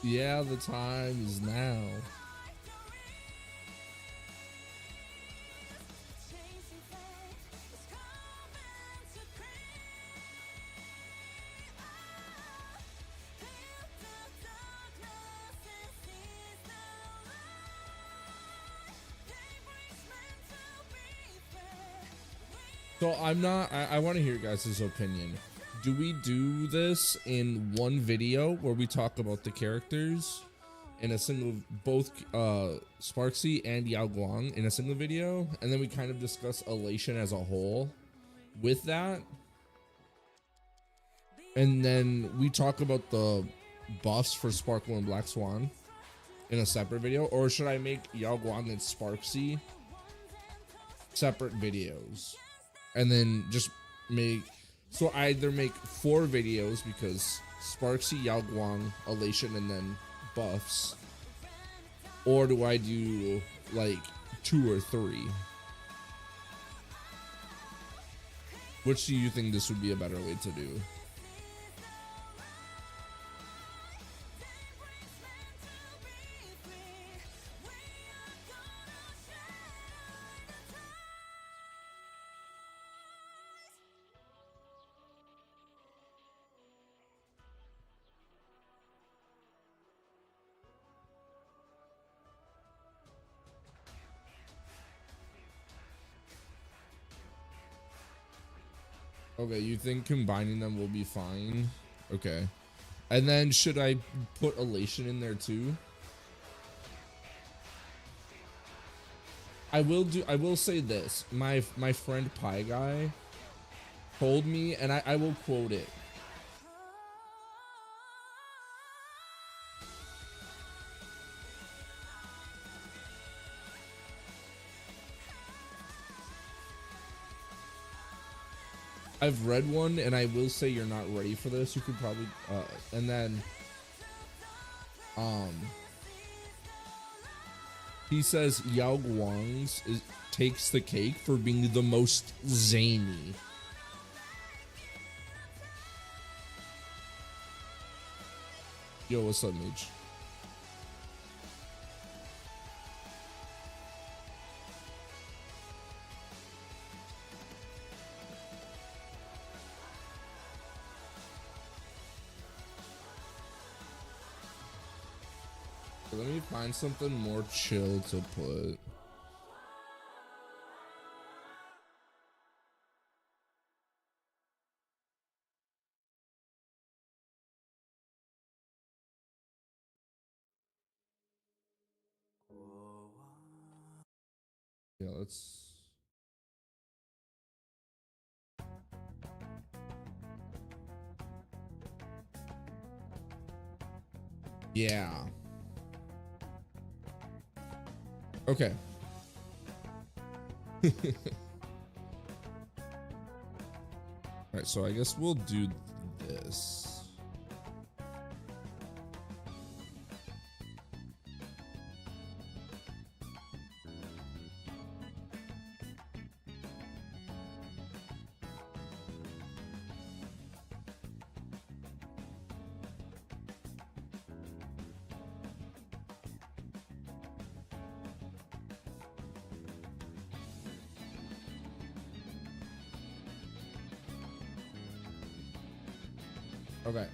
Yeah, the time is now. So I'm not, I want to hear your guys' opinion. Do we do this in one video where we talk about the characters in a single, both Sparxie and Yao Guang in a single video, and then we kind of discuss Elation as a whole with that, and then we talk about the buffs for Sparkle and Black Swan in a separate video? Or should I make Yao Guang and Sparxie separate videos and then just make, so I either make 4 videos because Sparxie, Yao Guang, Elation, and then buffs, or do I do like 2 or 3? Which do you think this would be a better way to do? Okay, you think combining them will be fine? Okay. And then should I put Elation in there too? I will say this. My friend Pie Guy told me, and I will quote it. I've read one, and I will say you're not ready for this. You could probably, and then, he says Yao Guang's takes the cake for being the most zany. Yo, what's up, Mitch? Let me find something more chill to put. Yeah, let's. Yeah. Okay. Alright, so I guess we'll do this. Okay.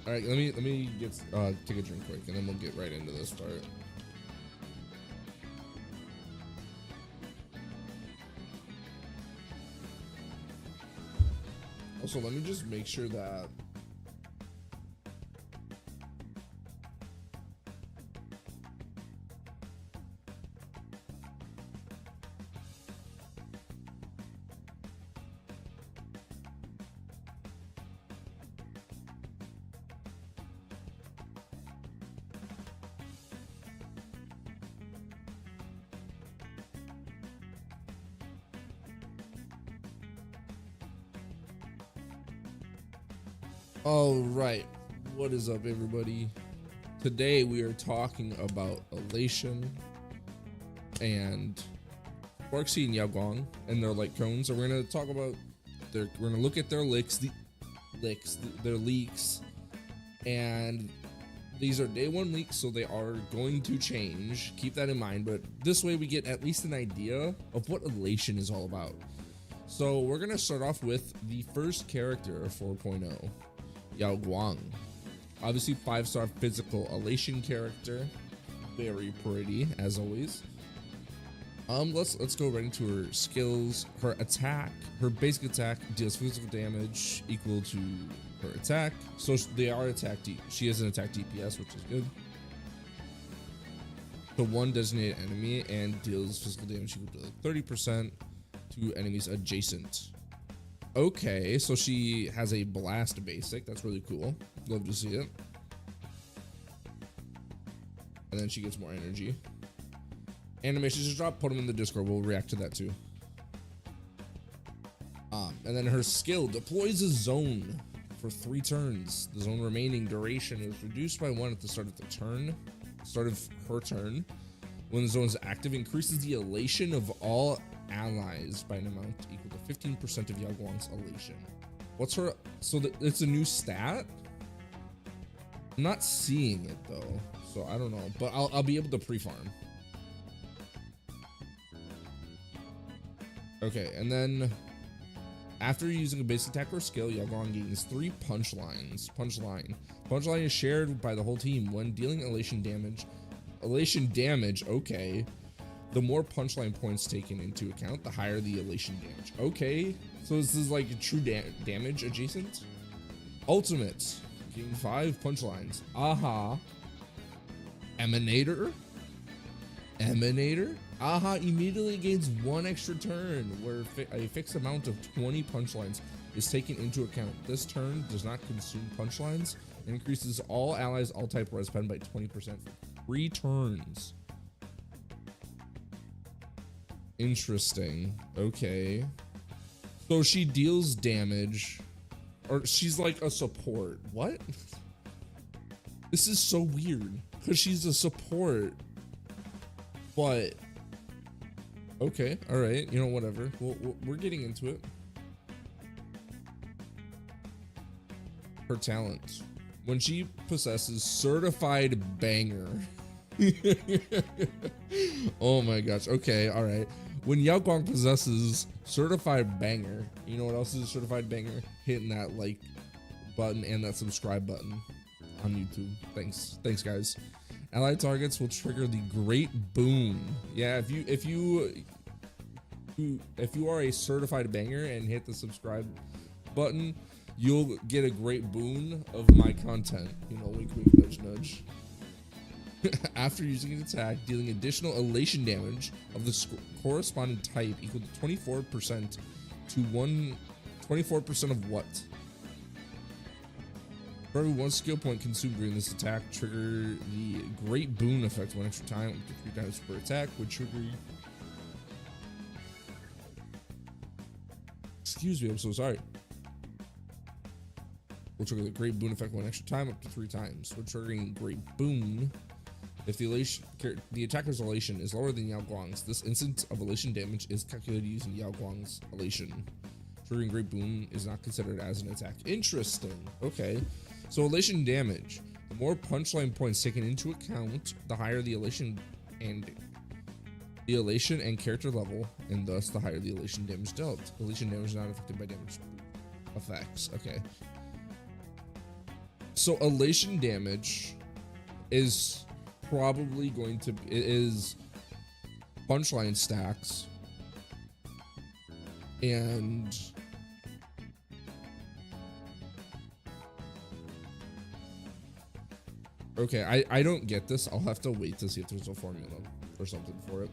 All right, let me get take a drink quick, and then we'll get right into this part. Also, let me just make sure that all right, what is up, everybody? Today we are talking about Elation and Sparxie and Yao Guang and their light cones. So we're gonna talk about we're gonna look at their their leaks, And these are day one leaks, so they are going to change. Keep that in mind, but this way we get at least an idea of what Elation is all about. So we're gonna start off with the first character of 4.0, Yao Guang. Obviously 5-star physical Elation character, very pretty as always. Let's go right into her skills. Her attack, her basic attack deals physical damage equal to her attack. So they are attack she has an attack DPS, which is good. The one designated enemy and deals physical damage equal to like 30% to enemies adjacent. Okay, so she has a blast basic. That's really cool. Love to see it. And then she gets more energy. Animations just drop, put them in the Discord. We'll react to that too. And then her skill deploys a zone for 3 turns. The zone remaining duration is reduced by 1 at the start of the turn. Start of her turn. When the zone is active, increases the elation of all allies by an amount equal to 15% of Yao Guang's elation. What's her? So it's a new stat. I'm not seeing it though, so I don't know. But I'll be able to pre-farm. Okay, and then after using a basic attack or skill, Yao Guang gains 3 punchlines. Punchline is shared by the whole team when dealing elation damage. Elation damage, okay. The more punchline points taken into account, the higher the elation damage. Okay, so this is like a true damage adjacent. Ultimate, gain 5 punchlines. Aha. Emanator. Aha immediately gains 1 extra turn where a fixed amount of 20 punchlines is taken into account. This turn does not consume punchlines and increases all allies all type res pen by 20% for 3 turns. Interesting. Okay. So she deals damage, or she's like a support. What? This is so weird because she's a support, but okay, all right, you know, whatever. We're getting into it. Her talent. When she possesses certified banger. Oh my gosh. Okay, all right. When Yao Guang possesses certified banger, you know what else is a certified banger? Hitting that like button and that subscribe button on YouTube. Thanks guys. Allied targets will trigger the Great Boon. Yeah, if you are a certified banger and hit the subscribe button, you'll get a great boon of my content. You know, wink, wink, nudge, nudge. After using an attack, dealing additional elation damage of the corresponding type equal to 24% to 24% of what? For every 1 skill point consumed during this attack, trigger the Great Boon effect 1 extra time, up to 3 times per attack, would trigger. Excuse me, I'm so sorry. Will trigger the Great Boon effect 1 extra time, up to 3 times. We're triggering Great Boon. If the attacker's elation is lower than Yao Guang's, this instance of elation damage is calculated using Yao Guang's elation. Triggering Great Boon is not considered as an attack. Interesting. Okay. So elation damage. The more punchline points taken into account, the higher the elation and character level, and thus the higher the elation damage dealt. Elation damage is not affected by damage effects. Okay. So elation damage is probably going to is punchline stacks and okay, I don't get this. I'll have to wait to see if there's a formula or something for it.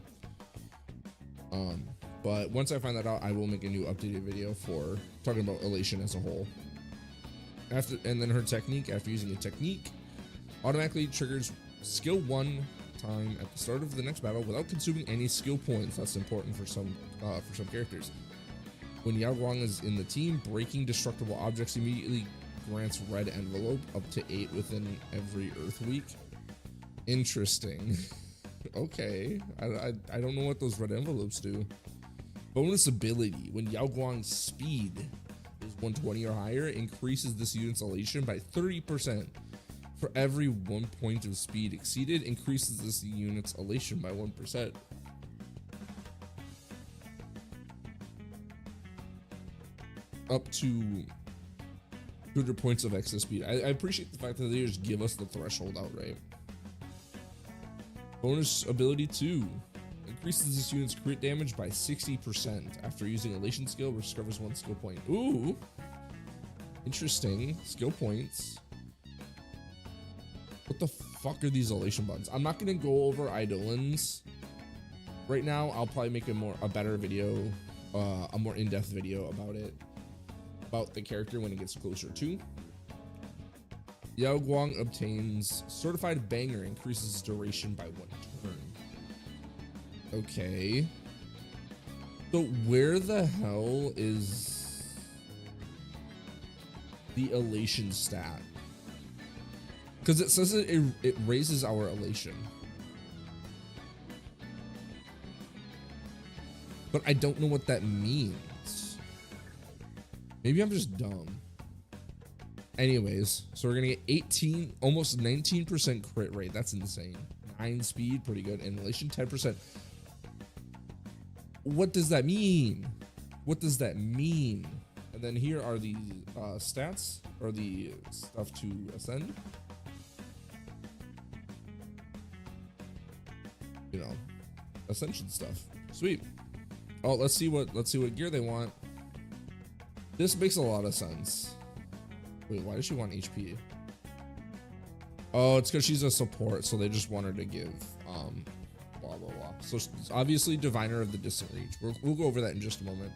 But once I find that out, I will make a new updated video for talking about elation as a whole. And then her technique, after using a technique, automatically triggers skill 1 time at the start of the next battle without consuming any skill points. That's important for some characters. When Yao Guang is in the team, breaking destructible objects immediately grants red envelope up to 8 within every Earth week. Interesting. Okay, I don't know what those red envelopes do. Bonus ability: when Yao Guang's speed is 120 or higher, increases this unit's elation by 30%. For every 1 point of speed exceeded, increases this unit's elation by 1%. Up to 200 points of excess speed. I appreciate the fact that they just give us the threshold outright. Bonus ability 2. Increases this unit's crit damage by 60% after using elation skill, which discovers 1 skill point. Ooh. Interesting. Skill points. What the fuck are these elation buttons? I'm not gonna go over Eidolons right now. I'll probably make a better video, a more in-depth video about it, about the character when it gets closer to. Yao Guang obtains certified banger, increases duration by 1 turn. Okay. So where the hell is the elation stat? Because it says it raises our elation. But I don't know what that means. Maybe I'm just dumb. Anyways, so we're gonna get 18, almost 19% crit rate. That's insane. 9 speed, pretty good. And elation, 10%. What does that mean? What does that mean? And then here are the stats, or the stuff to ascend. You know, ascension stuff. Sweet. Oh, let's see what gear they want. This makes a lot of sense. Wait, why does she want HP? Oh, it's because she's a support, so they just want her to give blah blah blah. So it's obviously diviner of the distant reach. We'll go over that in just a moment.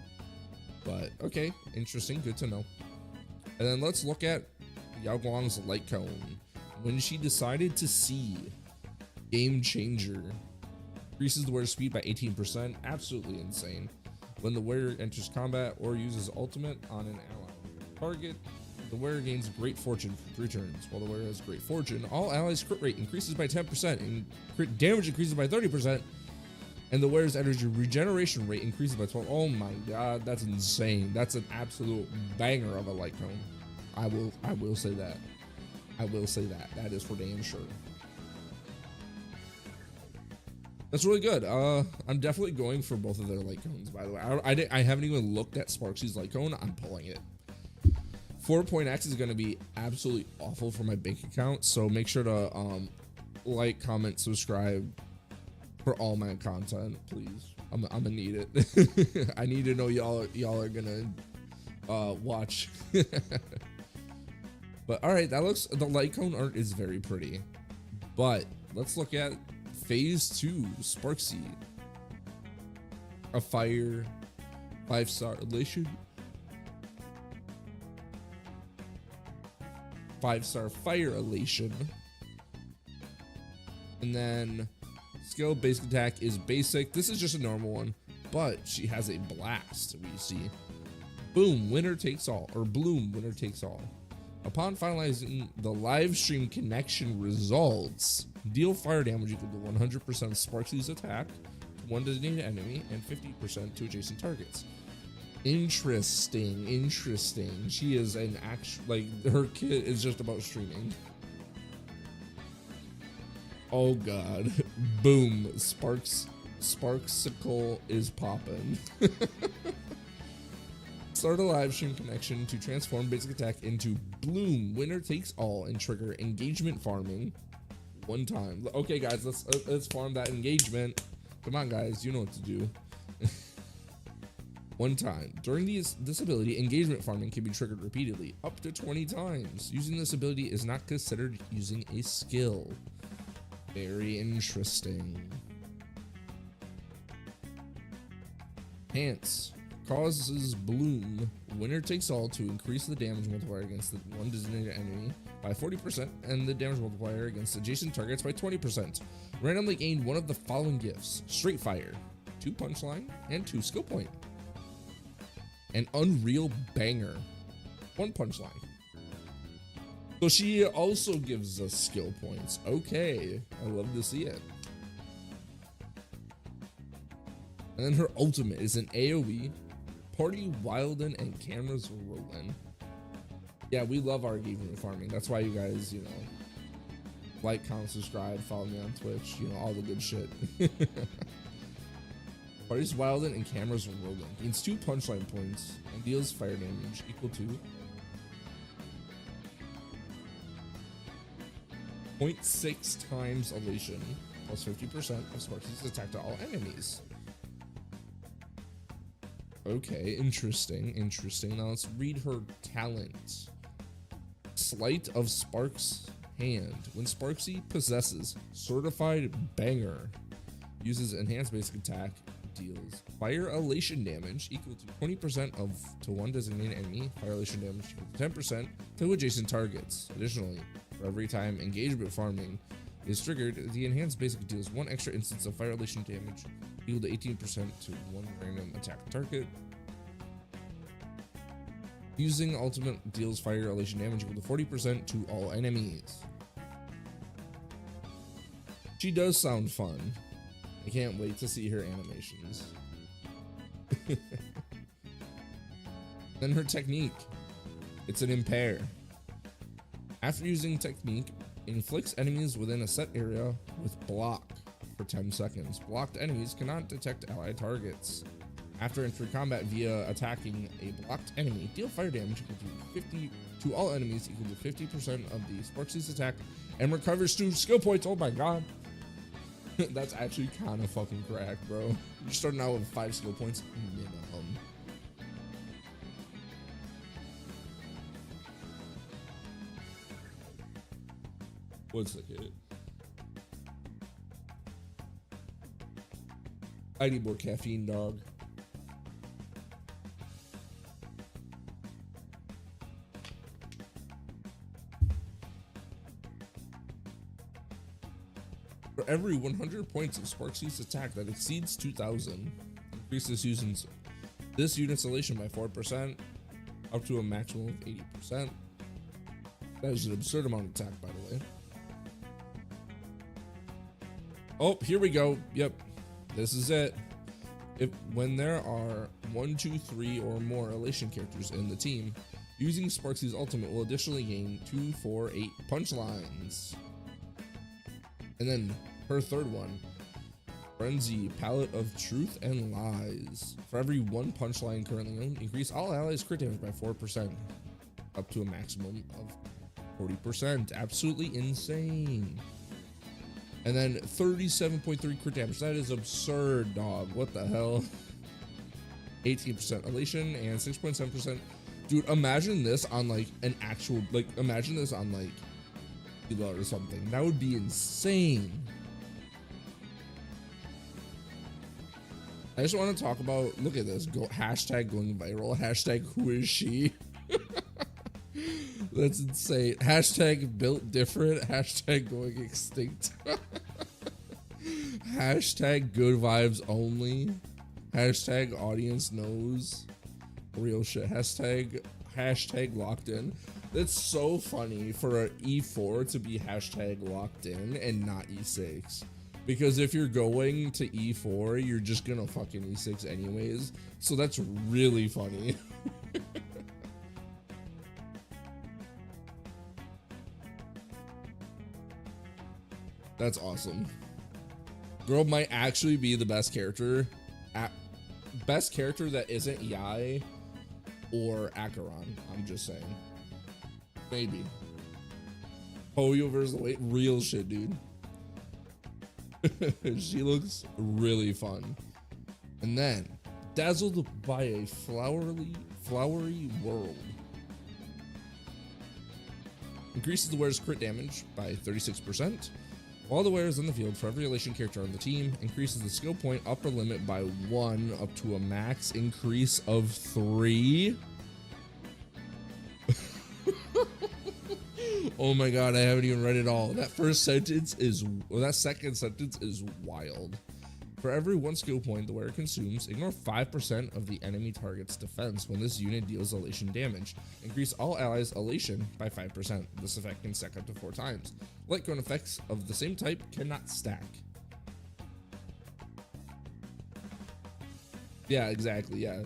But okay, interesting, good to know. And then let's look at Yao Guang's light cone. When she decided to see game changer, increases the wearer's speed by 18%. Absolutely insane. When the wearer enters combat or uses ultimate on an ally target, the wearer gains great fortune for 3 turns. While the wearer has great fortune, all allies' crit rate increases by 10%, and crit damage increases by 30%, and the wearer's energy regeneration rate increases by 12%. Oh my god, that's insane. That's an absolute banger of a light cone. I will say that. I will say that. That is for damn sure. That's really good. I'm definitely going for both of their light cones, by the way. I haven't even looked at Sparxie's light cone. I'm pulling it. 4-point X is going to be absolutely awful for my bank account, so make sure to like, comment, subscribe for all my content, please. I'm gonna need it. I need to know y'all are gonna watch. But all right, the light cone art is very pretty. But let's look at Phase 2 Sparxie. A fire, 5-star elation. 5-star fire elation. And then skill basic attack is basic. This is just a normal one, but she has a blast. We see boom, winner takes all, or bloom, winner takes all. Upon finalizing the live stream connection results, deal fire damage equal to 100% of Sparxie's attack to one designated enemy and 50% to adjacent targets. Interesting, interesting. She is an actual, like, her kit is just about streaming. Oh god. Boom. Sparksicle is poppin'. Start a live stream connection to transform basic attack into bloom, winner takes all, and trigger engagement farming 1 time. Okay guys, let's farm that engagement. Come on guys, you know what to do. 1 time. During this ability, engagement farming can be triggered repeatedly, up to 20 times. Using this ability is not considered using a skill. Very interesting. Pants. Causes bloom, winner takes all, to increase the damage multiplier against the one designated enemy by 40% and the damage multiplier against adjacent targets by 20%. Randomly gain one of the following gifts: straight fire, 2 punchline, and 2 skill point. An unreal banger, 1 punchline. So she also gives us skill points. Okay, I love to see it. And then her ultimate is an AoE, party wildin' and cameras rollin'. Yeah, we love our engagement farming. That's why you guys, you know, Like, comment, subscribe, follow me on Twitch, you know, all the good shit. Parties wilding and cameras rolling. Gains 2 punchline points and deals fire damage equal to 0.6 times elation plus 50% of Sparxie's attack to all enemies. Okay, interesting. Now let's read her talent. Sleight of Spark's Hand. When Sparxie possesses Certified Banger, uses enhanced basic attack, deals fire elation damage equal to 20% to one designated enemy, fire elation damage equal to 10% to adjacent targets. Additionally, for every time engagement farming is triggered, the enhanced basic deals 1 extra instance of fire elation damage equal to 18% to one random attack target. Using ultimate deals fire elation damage equal to 40% to all enemies. She does sound fun. I can't wait to see her animations. Then her technique. It's an impair. After using technique, inflicts enemies within a set area with block for 10 seconds. Blocked enemies cannot detect allied targets. After entering combat via attacking a blocked enemy, deal fire damage equal to 50 to all enemies equal to 50% of the Sparxie's attack and recovers 2 skill points. Oh my god. That's actually kind of fucking cracked, bro. You're starting out with 5 skill points minimum. What's the hit? I need more caffeine, dog. For every 100 points of Sparxie's attack that exceeds 2,000, increases using this unit's elation by 4%, up to a maximum of 80%. That is an absurd amount of attack, by the way. Oh, here we go. Yep, this is it. When there are 1, 2, 3, or more elation characters in the team, using Sparxie's ultimate will additionally gain 2, 4, 8 punchlines. And then her third one, Frenzy, Palette of Truth and Lies. For every 1 punchline currently owned, increase all allies crit damage by 4%, up to a maximum of 40%. Absolutely insane. And then 37.3 crit damage. That is absurd, dog. What the hell? 18% elation and 6.7%. Dude, imagine this on like an actual, like, imagine this on like or something. That would be insane. I just want to talk about, look at this, hashtag going viral, hashtag who is she. That's insane. Hashtag built different, hashtag going extinct. Hashtag good vibes only, hashtag audience knows, real shit, hashtag locked in. That's so funny for a E4 to be hashtag locked in and not E6. Because if you're going to E4, you're just gonna fucking E6 anyways. So that's really funny. That's awesome. Girl might actually be the best character. Best character that isn't Yai or Acheron. I'm just saying. Maybe. Poyo versus the weight. Real shit, dude. She looks really fun. And then, dazzled by a flowery world. Increases the wearer's crit damage by 36%. While the wearer is in the field, for every elation character on the team, increases the skill point upper limit by 1 up to a max increase of 3. Oh my god, I haven't even read it all. That second sentence is wild. For every 1 skill point the wearer consumes, ignore 5% of the enemy target's defense when this unit deals elation damage. Increase all allies' elation by 5%. This effect can stack up to 4 times. Light cone effects of the same type cannot stack. Yeah, exactly, yeah.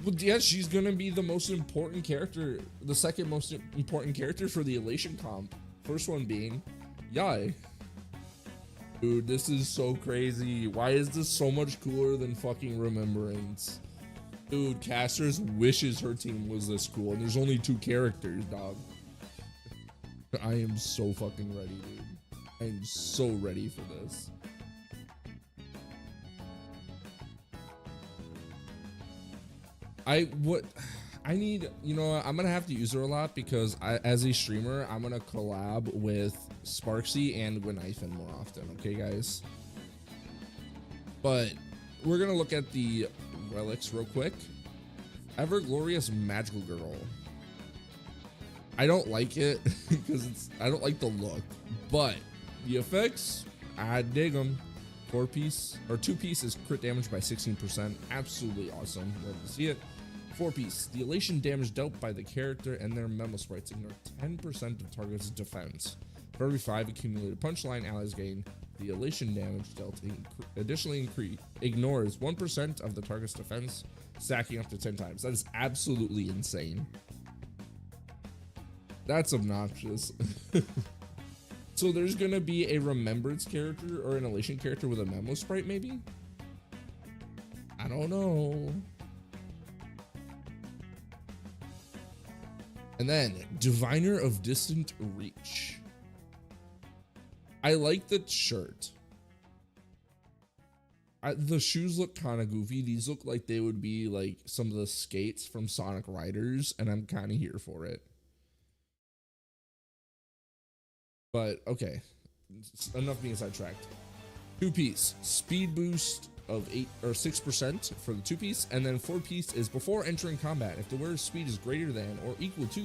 Well, yeah, she's gonna be the most important character, the second most important character for the elation comp. First one being Yai. Dude, this is so crazy. Why is this so much cooler than fucking Remembrance? Dude, Casters wishes her team was this cool, and there's only 2 characters, dog. I am so fucking ready, dude. I am so ready for this. I need, you know, I'm gonna have to use her a lot because as a streamer, I'm gonna collab with Sparxie and Gwynnithan more often. Okay, guys. But we're gonna look at the relics real quick. Ever Glorious Magical Girl. I don't like it because I don't like the look, but the effects, I dig them. 4-piece or 2-piece is crit damage by 16%. Absolutely awesome. Love to see it. 4-piece. The elation damage dealt by the character and their memo sprites ignore 10% of target's defense. For every 5 accumulated punchline, allies gain. The elation damage dealt additionally ignores 1% of the target's defense, stacking up to 10 times. That is absolutely insane. That's obnoxious. So there's gonna be a Remembrance character or an elation character with a memo sprite, maybe? I don't know. And then Diviner of Distant Reach. I like the shirt. The shoes look kind of goofy. These look like they would be like some of the skates from Sonic Riders, and I'm kind of here for it. But okay, enough being sidetracked. 2-piece speed boost of 8 or 6% for the 2-piece, and then 4-piece is before entering combat. If the wearer's speed is greater than or equal to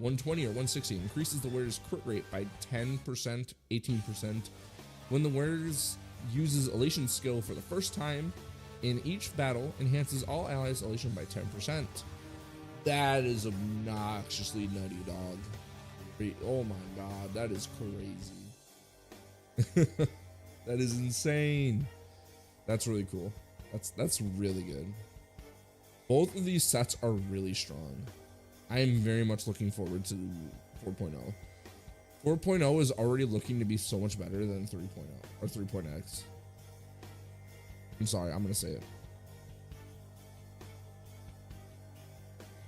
120 or 160, increases the wearer's crit rate by 10%, 18%. When the wearer uses elation skill for the first time in each battle, enhances all allies' elation by 10%. That is obnoxiously nutty, dog. Oh my god, that is crazy. That is insane. That's really cool. That's really good. Both of these sets are really strong. I am very much looking forward to 4.0. 4.0 is already looking to be so much better than 3.0 or 3.x. I'm sorry, I'm gonna say it.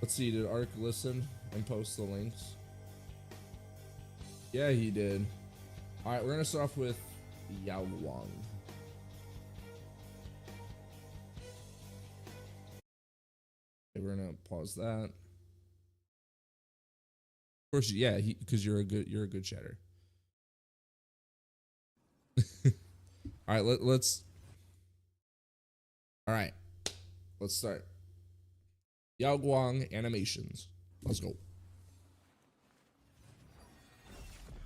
Let's see, did Ark listen and post the links? Yeah, he did. All right, we're gonna start off with Yao Guang. Okay, we're gonna pause that. Of course, yeah, because you're a good chatter. All right, let's. All right, let's start. Yao Guang animations. Let's go.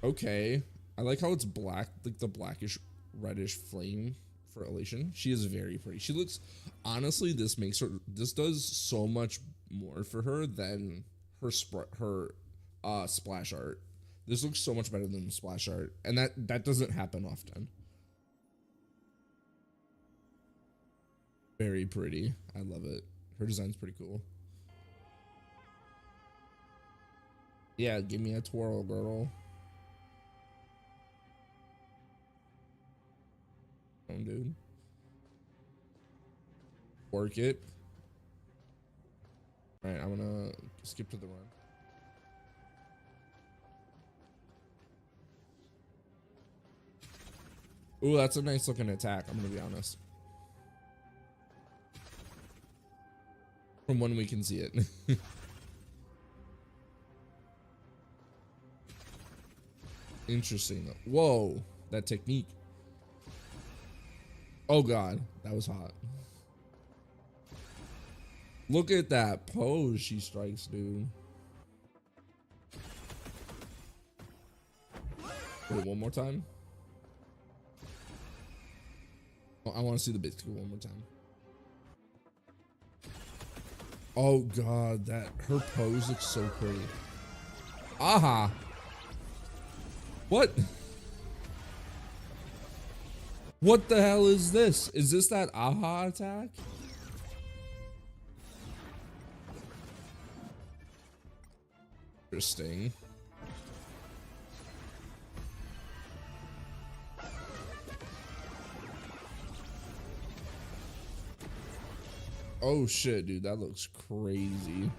Okay, I like how it's black, like the blackish reddish flame for elation. She is very pretty. She looks, honestly, this does so much more for her than her splash art. This looks so much better than the splash art, and that doesn't happen often. Very pretty. I love it. Her design's pretty cool. Yeah, give me a twirl, girl. Dude, work it. All right, I'm gonna skip to the run. Ooh, that's a nice looking attack, I'm gonna be honest, from when we can see it. Interesting. Whoa, that technique. Oh god, that was hot. Look at that pose she strikes, dude. Wait, one more time. Oh, I want to see the basic one more time. Oh god, her pose looks so pretty. Aha. What? What the hell is this? Is this that aha attack? Interesting. Oh shit, dude, that looks crazy.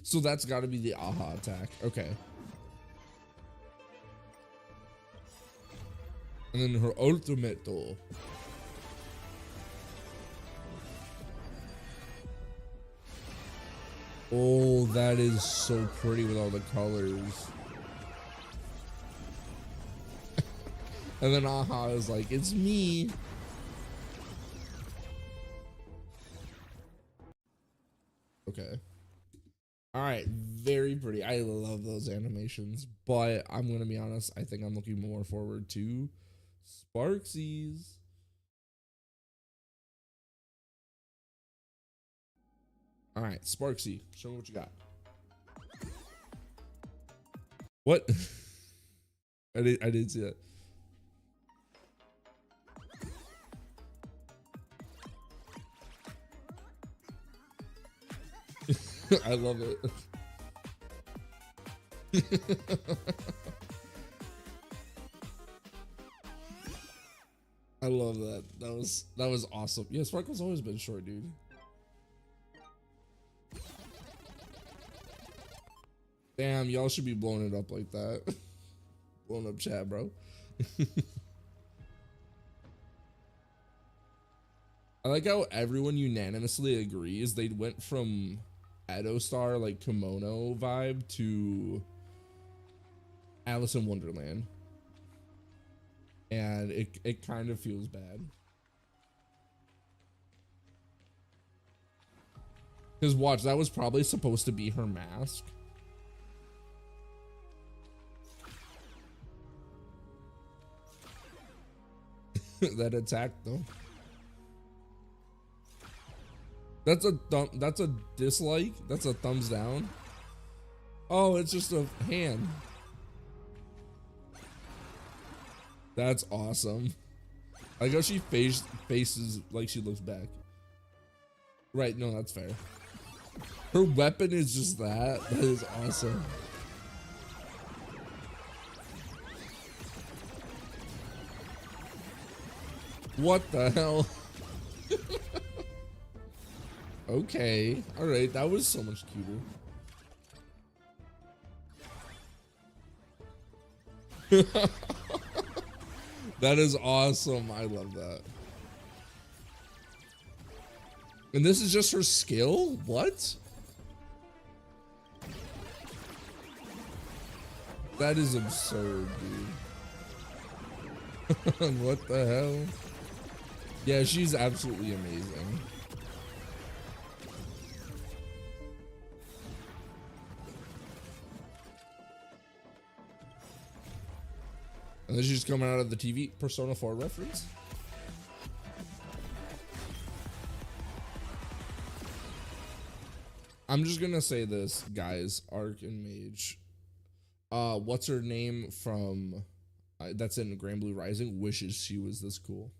So that's got to be the aha attack. Okay. And then her ultimate though. Oh, that is so pretty with all the colors. And then aha is like, it's me. Okay. All right, very pretty. I love those animations, but I'm gonna be honest. I think I'm looking more forward to Sparxies. All right, Sparxie, show me what you got. What? I didn't see that. I love it. I love that. That was awesome. Yeah, Sparkle's always been short, dude. Damn, y'all should be blowing it up like that. Blowing up chat, bro. I like how everyone unanimously agrees they went from Edo Star like kimono vibe to Alice in Wonderland. And it kind of feels bad. Because watch, that was probably supposed to be her mask. That attack though. That's a dislike. That's a thumbs down. Oh, it's just a hand. That's awesome. I like how she faces like she looks back. Right, no, that's fair. Her weapon is just that. That is awesome. What the hell? Okay, all right, that was so much cuter. That is awesome. I love that. And this is just her skill? What? That is absurd, dude. What the hell? Yeah, she's absolutely amazing. And then she's coming out of the TV Persona 4 reference. I'm just gonna say this, guys. Arc and Mage. What's her name from that's in Grand Blue Rising wishes she was this cool.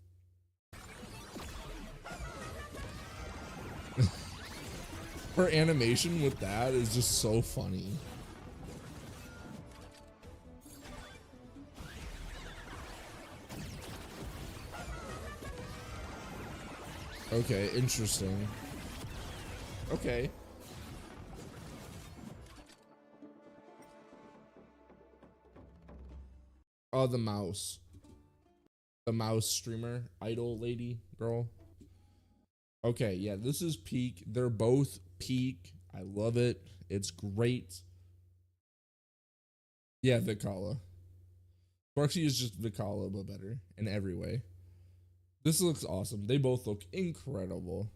Her animation with that is just so funny. Okay, interesting. Okay. Oh, the mouse. The mouse streamer, idol lady, girl. Okay, yeah, this is peak. They're both peak. I love it. It's great. Yeah, Vicala. Sparxie is just Vicala, but better in every way. This looks awesome. They both look incredible.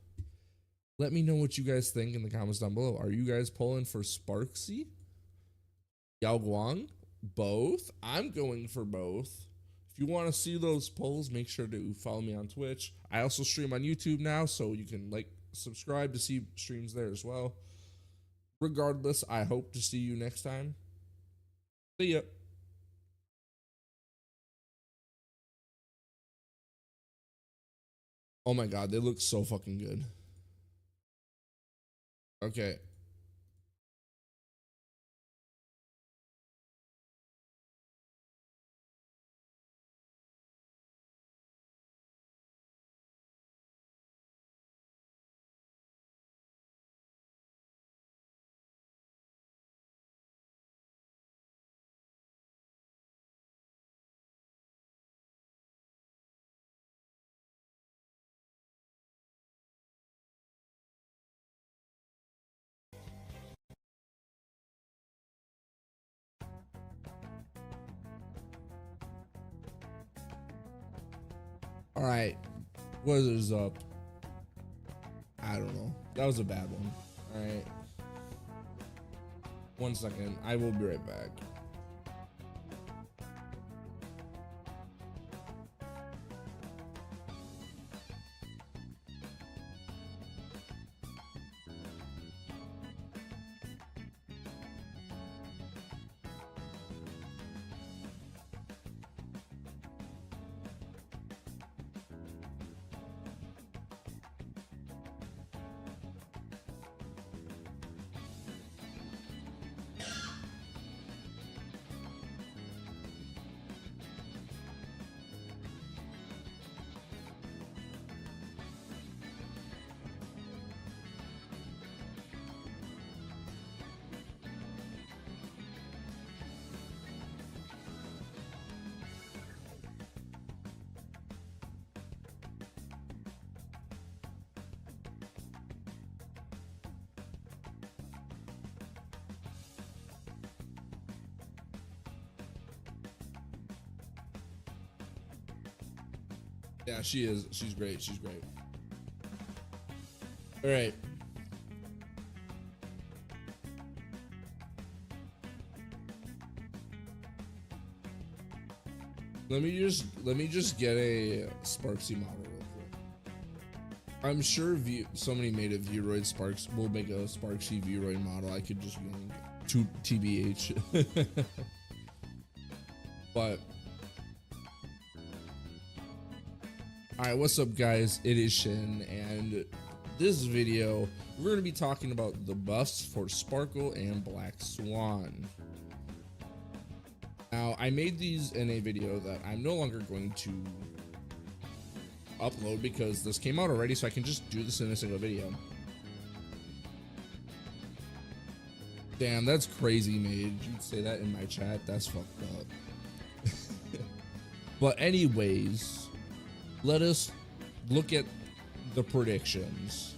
Let me know what you guys think in the comments down below. Are you guys pulling for Sparxie? Yao Guang? Both? I'm going for both. If you want to see those polls, make sure to follow me on Twitch. I also stream on YouTube now, so you can subscribe to see streams there as well. Regardless, I hope to see you next time. See ya. Oh my god, they look so fucking good. Okay. All right, what is up? I don't know. That was a bad one. All right. 1 second. I will be right back. Yeah, she is. She's great. She's great. All right. Let me just get a Sparxie model real quick. I'm sure somebody made a Vroid Sparks. We'll make a Sparxie Vroid model. I could just link to TBH. But alright, what's up guys? It is Shin, and this video we're going to be talking about the buffs for Sparkle and Black Swan. Now, I made these in a video that I'm no longer going to upload because this came out already, so I can just do this in a single video. Damn, that's crazy, Mage. You'd say that in my chat? That's fucked up. But anyways, let us look at the predictions.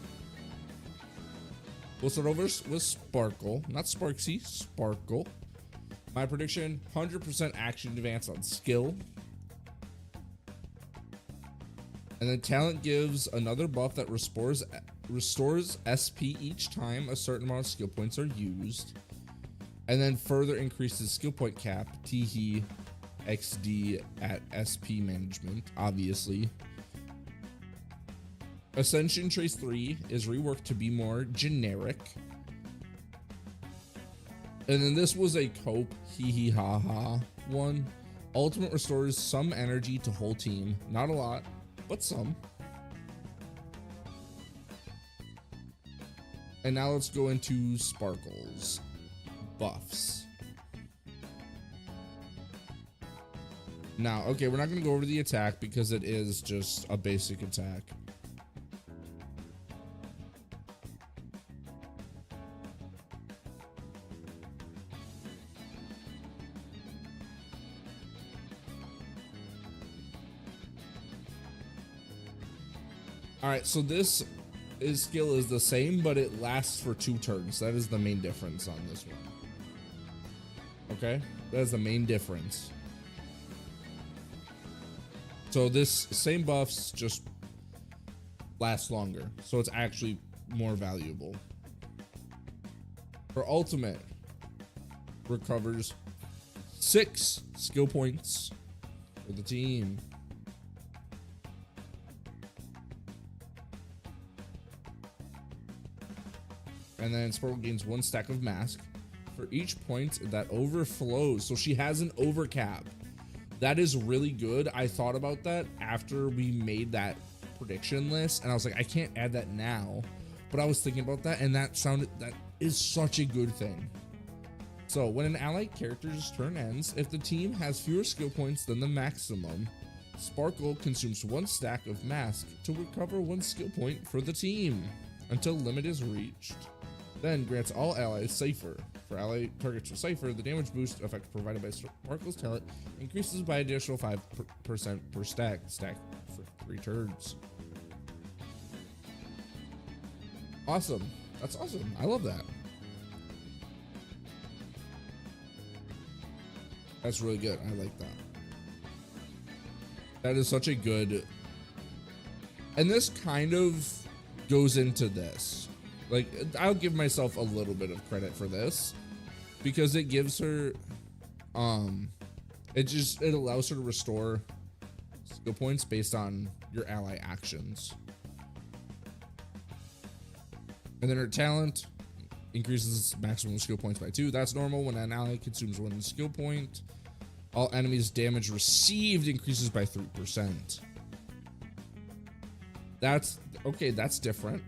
We'll start over with Sparkle, not Sparxie, Sparkle. My prediction, 100% action advance on skill. And then talent gives another buff that restores SP each time a certain amount of skill points are used. And then further increases skill point cap, Teehee XD at SP management, obviously. Ascension Trace 3 is reworked to be more generic. And then this was a cope, hee hee ha ha one. Ultimate restores some energy to whole team. Not a lot, but some. And now let's go into Sparkle's buffs. Now, okay, we're not going to go over the attack because it is just a basic attack. Alright, so this skill is the same, but it lasts for 2 turns. That is the main difference on this one. Okay? That is the main difference. So this same buffs just last longer. So it's actually more valuable. For ultimate, recovers 6 skill points for the team. And then Sparkle gains 1 stack of mask for each point that overflows. So she has an overcap. That is really good. I thought about that after we made that prediction list, and I was like, I can't add that now. But I was thinking about that, and that is such a good thing. So when an allied character's turn ends, if the team has fewer skill points than the maximum, Sparkle consumes 1 stack of mask to recover 1 skill point for the team until limit is reached. Then grants all allies Cypher. For ally targets with Cypher, the damage boost effect provided by Sparkle's talent increases by additional 5% per stack for 3 turns. Awesome. That's awesome. I love that. That's really good. I like that. That is such a good And this kind of goes into this. Like, I'll give myself a little bit of credit for this because it gives her, it allows her to restore skill points based on your ally actions. And then her talent increases maximum skill points by 2. That's normal when an ally consumes 1 skill point. All enemies' damage received increases by 3%. That's okay, that's different.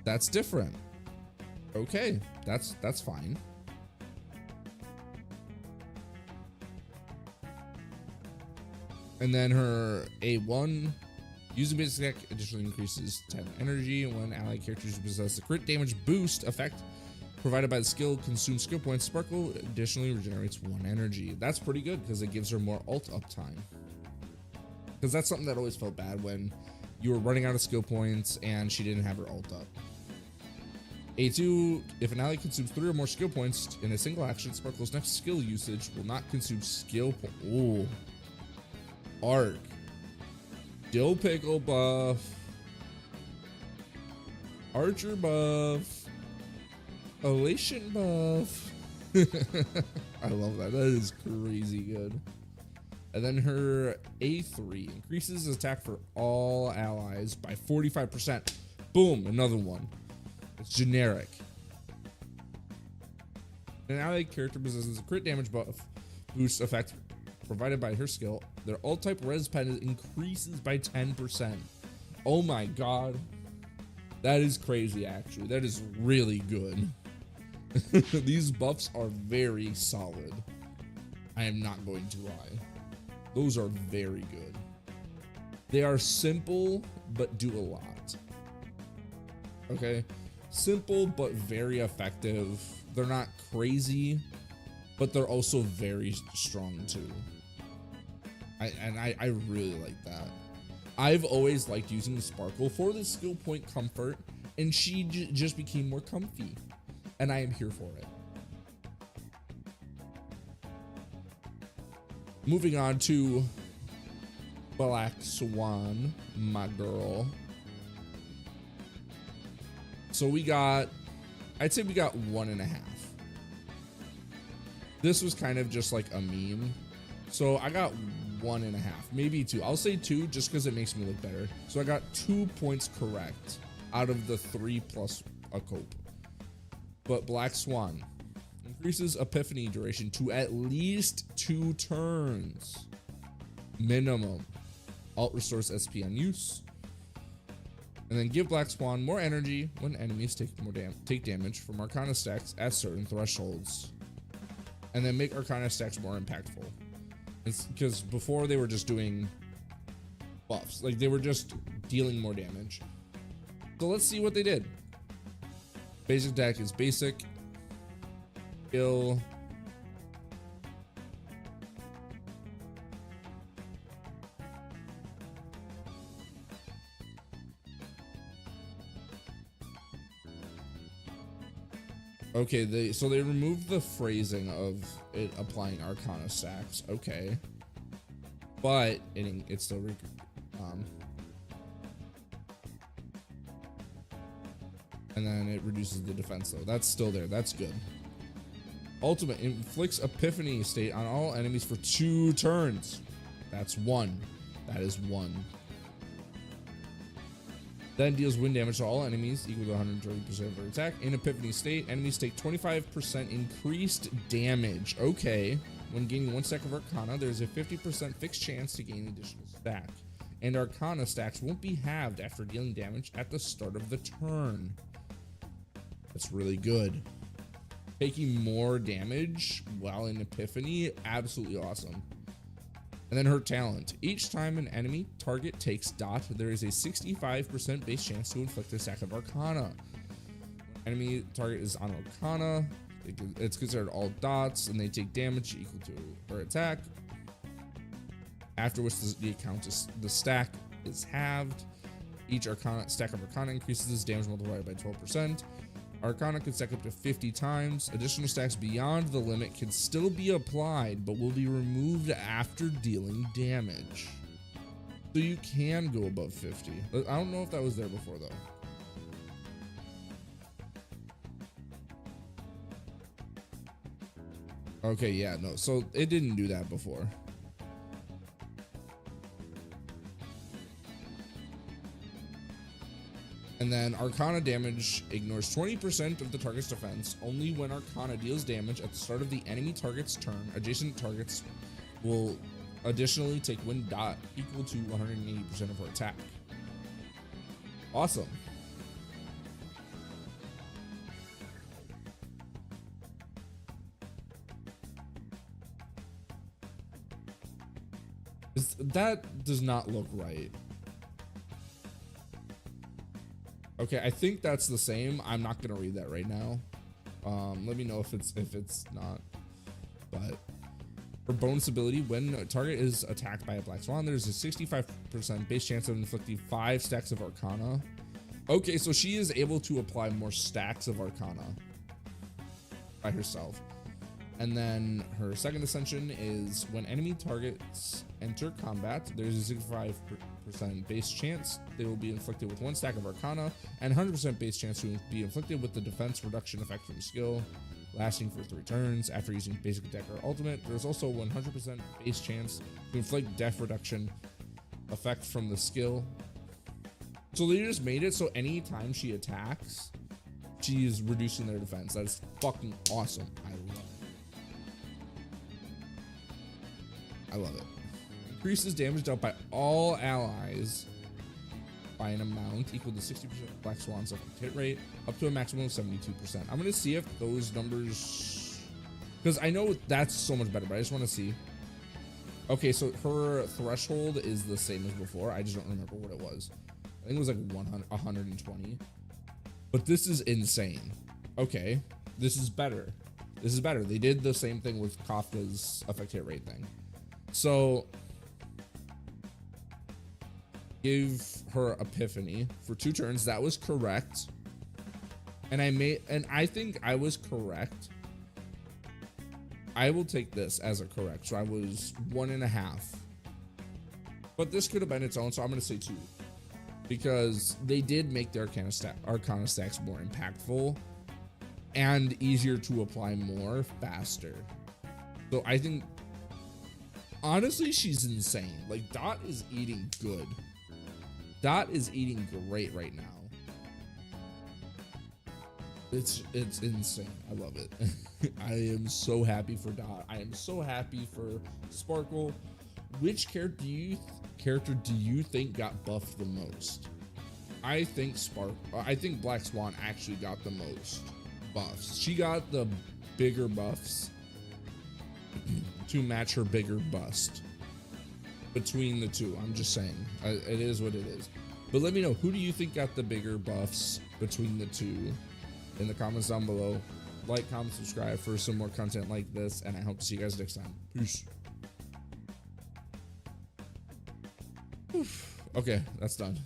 That's different. Okay, that's fine. And then her A1, using basic attack additionally increases 10 energy when allied characters who possess the crit damage boost effect provided by the skill consume skill points. Sparkle additionally regenerates 1 energy. That's pretty good because it gives her more ult uptime. Because that's something that always felt bad when you were running out of skill points and she didn't have her ult up. A2, if an ally consumes 3 or more skill points in a single action, Sparkle's next skill usage will not consume skill points. Ooh. Arc. Dill Pickle buff. Archer buff. Elation buff. I love that. That is crazy good. And then her A3 increases attack for all allies by 45%. Boom, another one. It's generic. An allied character possesses a crit damage buff boost effect provided by her skill. Their ult type res pen increases by 10%. Oh my god. That is crazy, actually. That is really good. These buffs are very solid. I am not going to lie. Those are very good. They are simple, but do a lot. Okay? Simple, but very effective. They're not crazy, but they're also very strong too. I really like that. I've always liked using Sparkle for the skill point comfort, and she just became more comfy, and I am here for it. Moving on to Black Swan, my girl. So we got, I'd say we got 1.5. This was kind of just like a meme. So I got 1.5, maybe 2. I'll say 2 just because it makes me look better. So I got 2 points correct out of the 3 plus a cope. But Black Swan increases Epiphany duration to at least 2 turns. Minimum. Alt restores SP on use. And then give Black Swan more energy when enemies take damage from Arcana stacks at certain thresholds. And then make Arcana stacks more impactful. It's because before they were just doing buffs, like they were just dealing more damage. So let's see what they did. Basic attack is basic. Skill. Okay, so they removed the phrasing of it applying Arcana stacks. Okay, but it's still and then it reduces the defense though. That's still there. That's good. Ultimate inflicts Epiphany state on all enemies for 2 turns. That's 1. That is 1. Then deals wind damage to all enemies equal to 130% of their attack. In Epiphany state, enemies take 25% increased damage. Okay. When gaining 1 stack of Arcana, there's a 50% fixed chance to gain an additional stack. And Arcana stacks won't be halved after dealing damage at the start of the turn. That's really good. Taking more damage while in Epiphany, absolutely awesome. And then her talent. Each time an enemy target takes dot, there is a 65% base chance to inflict a stack of Arcana. Enemy target is on Arcana. It's considered all dots, and they take damage equal to her attack. After which the stack is halved. Each stack of Arcana increases its damage multiplied by 12%. Arcana can stack up to 50 times. Additional stacks beyond the limit can still be applied, but will be removed after dealing damage. So you can go above 50. I don't know if that was there before though. Okay, yeah, no, so it didn't do that before. And then Arcana damage ignores 20% of the target's defense. Only when Arcana deals damage at the start of the enemy target's turn, adjacent targets will additionally take win dot equal to 180% of her attack. Awesome. That does not look right. Okay, I think that's the same. I'm not gonna read that right now. Let me know if it's not. But for bonus ability, when a target is attacked by a black swan, there's a 65% base chance of inflicting 5 stacks of Arcana. Okay, so she is able to apply more stacks of Arcana by herself. And then her second ascension is when enemy targets enter combat, there's a 65% base chance they will be inflicted with 1 stack of Arcana, and 100% base chance to be inflicted with the defense reduction effect from skill, lasting for 3 turns after using basic attack or ultimate. There's also 100% base chance to inflict def reduction effect from the skill. So they just made it so anytime she attacks, she's reducing their defense. That is fucking awesome. I love it. I love it. Increases damage dealt by all allies by an amount equal to 60% of Black Swan's hit rate, up to a maximum of 72%. I'm gonna see if those numbers, because I know that's so much better, but I just want to see. Okay, so her threshold is the same as before. I just don't remember what it was. I think it was like 120. But this is insane. Okay, this is better. This is better. They did the same thing with Kafka's effect hit rate thing. So give her Epiphany for 2 turns. That was correct. And I think I was correct. I will take this as a correct. So I was 1.5. But this could have been its own, so I'm gonna say 2. Because they did make the Arcana stacks more impactful and easier to apply more faster. So I think honestly, she's insane. Like, Dot is eating good. Dot is eating great right now. It's insane. I love it. I am so happy for Dot. I am so happy for Sparkle. Which character do you think got buffed the most? I think Black Swan actually got the most buffs. She got the bigger buffs to match her bigger bust between the two. I'm just saying, it is what it is. But let me know, who do you think got the bigger buffs between the two in the comments down below. Like, comment, subscribe for some more content like this, and I hope to see you guys next time. Peace. Okay, that's done.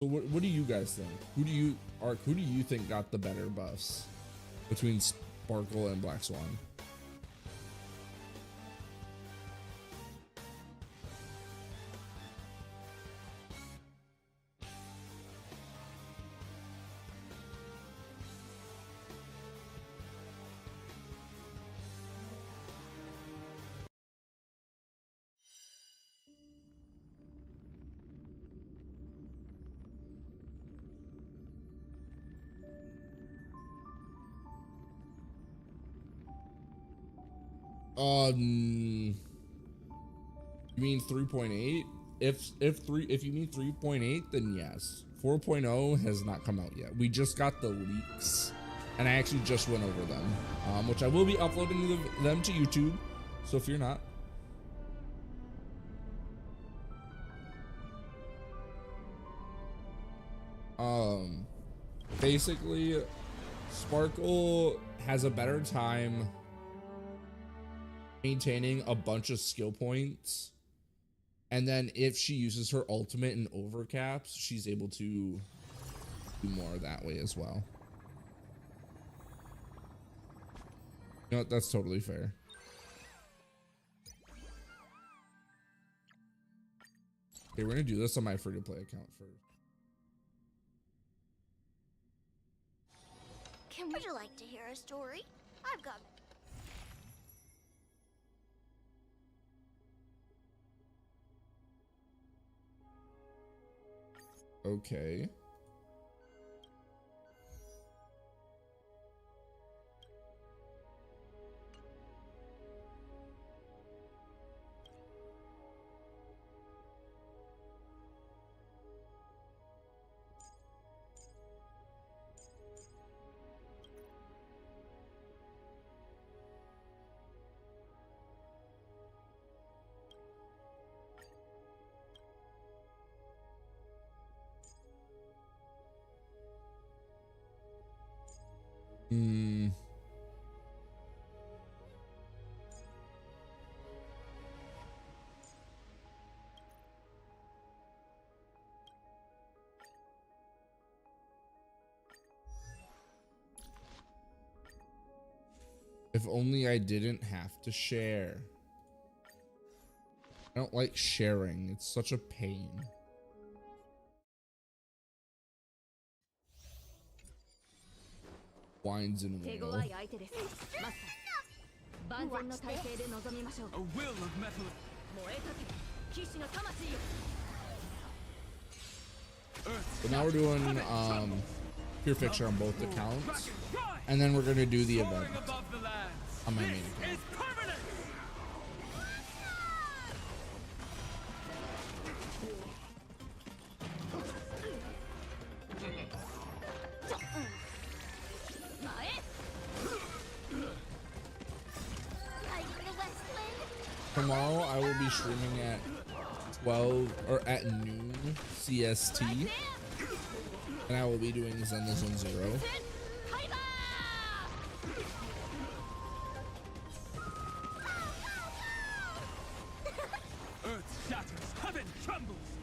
So what do you guys think? Who do you think got the better buffs between Sparkle and Black Swan? You mean 3.8? If you mean 3.8, then yes. 4.0 has not come out yet. We just got the leaks, and I actually just went over them, which I will be uploading them to YouTube. So if you're not, basically, Sparkle has a better time maintaining a bunch of skill points And then if she uses her ultimate and overcaps, she's able to do more that way as well. You know what? That's totally fair. Okay, we're gonna do this on my free-to-play account first. Would you like to hear a story? I've got... Okay. If only I didn't have to share. I don't like sharing. It's such a pain. Wines and will. A will of metal. So now we're doing pure fixture on both accounts, and then we're gonna do the event on my main account. Tomorrow I will be streaming at 12 or at noon CST, and I will be doing Zen the Zone Zero.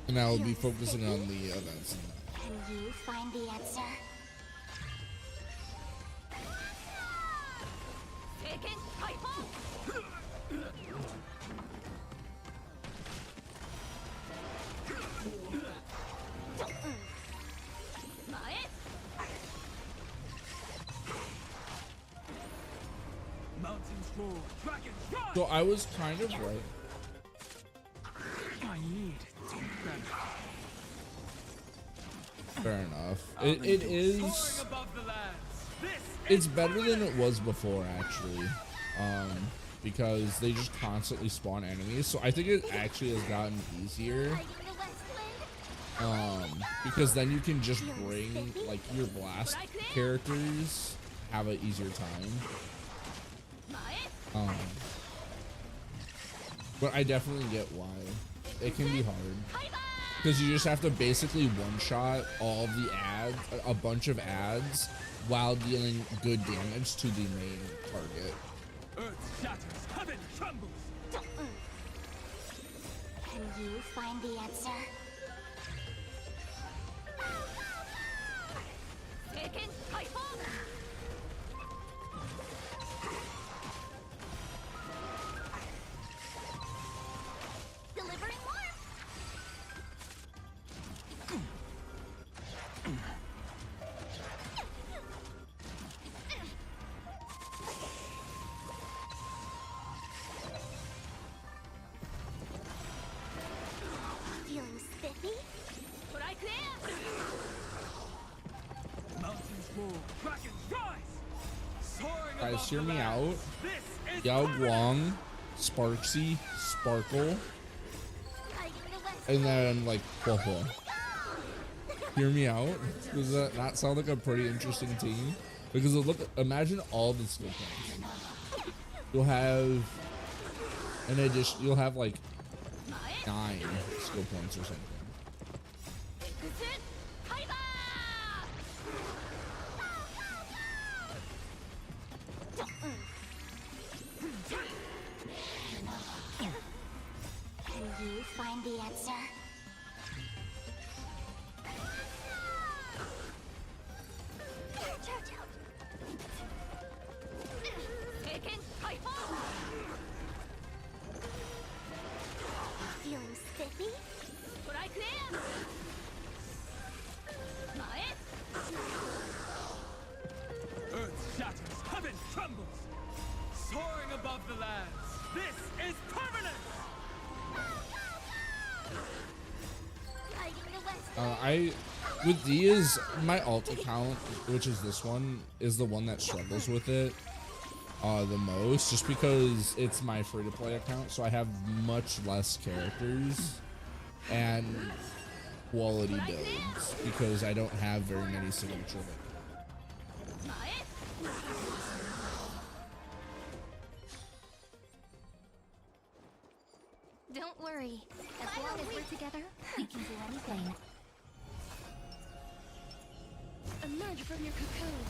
And I will be focusing on the events. Can you find the answer? So I was kind of right. I need Fair enough. It is. It's better than it was before, actually, because they just constantly spawn enemies. So I think it actually has gotten easier, because then you can just bring like your blast characters have an easier time. But I definitely get why it can be hard, because you just have to basically one-shot all of the ads, a bunch of ads, while dealing good damage to the main target. Earth shatters, heaven trembles. Can you find the answer? Delivering warmth. Feeling spiffy? Mountains roar, dragons rise. Soaring Guys, above hear the me land. out. This is Yao permanent. Guang, Sparxie, Sparkle, and then like Poho. Hear me out. Does that not sound like a pretty interesting team? Because look, imagine all the skill points. You'll have an addition. You'll have like 9 skill points or something. Can you find the answer? Feeling spiffy? Earth shatters, heaven trembles. Soaring above the lands. This is permanent! Lighting the west. I with these, my alt account, which is this one, is the one that struggles with it the most, just because it's my free-to-play account, so I have much less characters and quality builds because I don't have very many signature. Don't worry. As long as we're together, we can do anything. Emerge from your cocoon.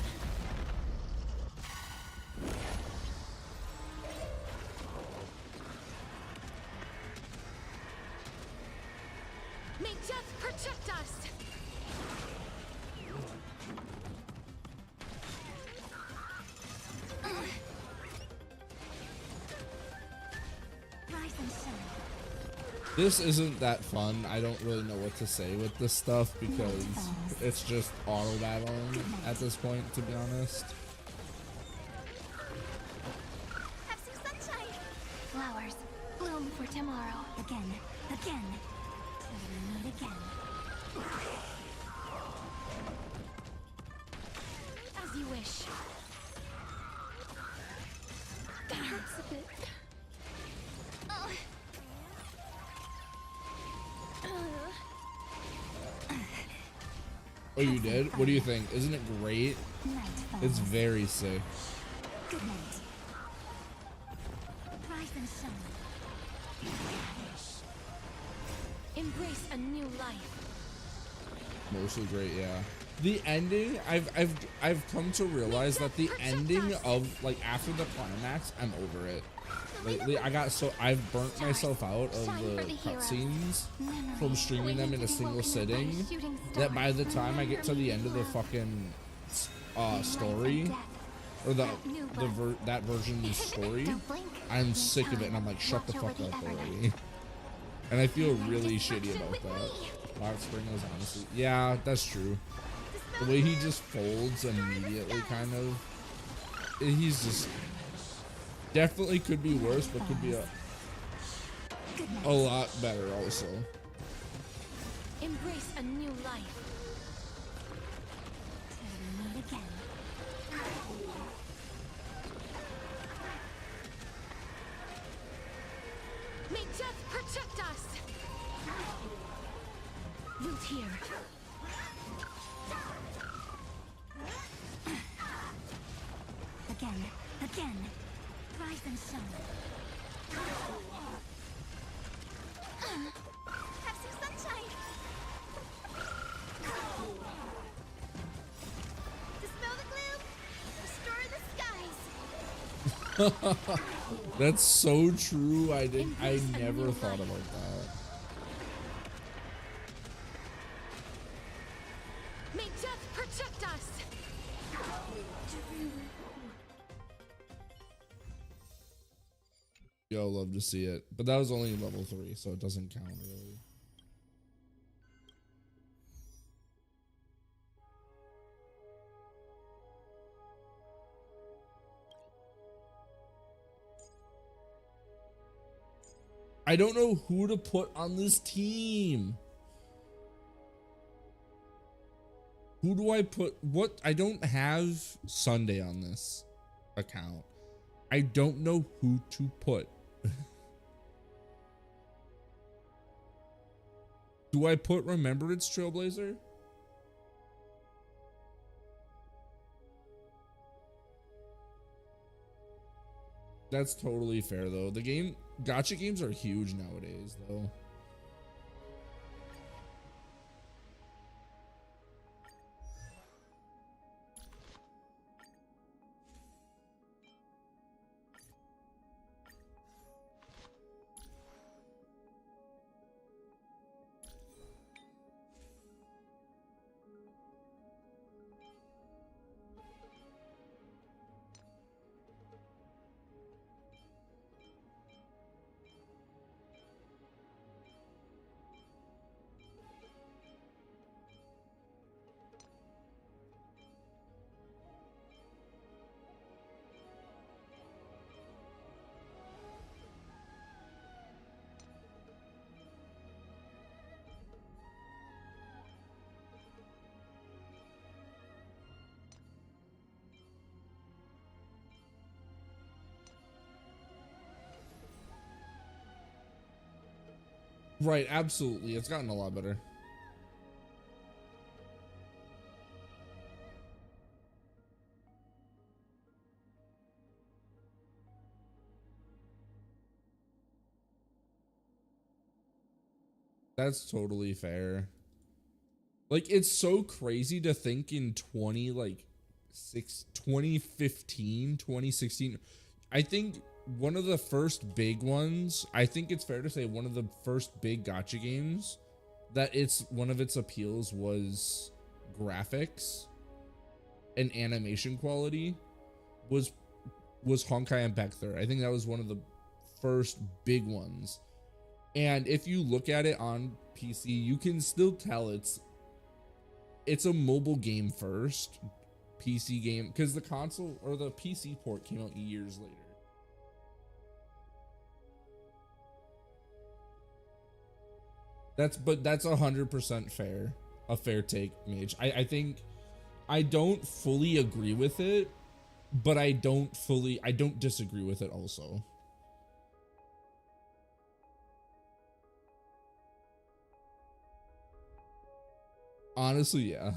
May death protect us! Rise and shine. This isn't that fun. I don't really know what to say with this stuff because it's just auto battling at this point, to be honest. Have some sunshine. Flowers bloom for tomorrow. Again. Again. Till we meet again. As you wish. That hurts a bit. Oh. Oh, you did? What do you think? Isn't it great? Night falls. It's very sick. Good night. Rise and shine. Embrace a new life. Mostly great, yeah. The ending, I've come to realize that the ending of, like, after the climax, I'm over it. Lately, I've burnt myself out of the cutscenes from streaming them in a single sitting, that by the time I get to the end of the fucking story, or that version of the story, I'm sick of it, and I'm like, shut the fuck up already. And I feel really shitty about that. Box Spring is honestly, yeah, that's true. The way he just folds immediately, kind of, he's just definitely could be worse, but could be a lot better also. Embrace a new life. Till we meet again. May death protect us. Root here. Again. Again. Rise and shine. Have some sunshine. Dispel the gloom. Restore the skies. That's so true. I never thought about that. May death protect us. Yo, love to see it. But that was only level 3, so it doesn't count really. I don't know who to put on this team. Who do I put? What? I don't have Sunday on this account. I don't know who to put. Do I put Remembrance Trailblazer? That's totally fair though. The gacha games are huge nowadays though. Right, absolutely. It's gotten a lot better. That's totally fair. Like, it's so crazy to think in 2015, 2016. I think one of the first big ones, I think it's fair to say one of the first big gacha games that one of its appeals was graphics and animation quality was Honkai Impact 3rd. I think that was one of the first big ones. And if you look at it on PC, you can still tell it's a mobile game first, PC game, because the console or the PC port came out years later. That's 100% fair, a fair take, Mage. I think I don't fully agree with it, but I don't disagree with it also. Honestly, yeah.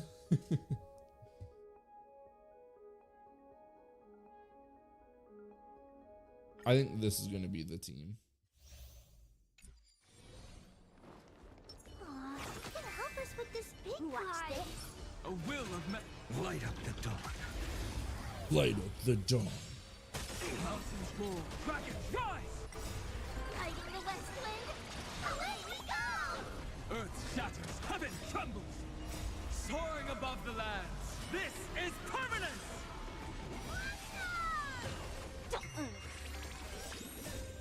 I think this is going to be the team. Aw, you can help us with this big guy. A will of light up the dark. Light up the dawn. Mountains roar, dragons rise! Riding the west wind, away we go! Earth shatters, heaven trembles! Soaring above the lands, this is permanence!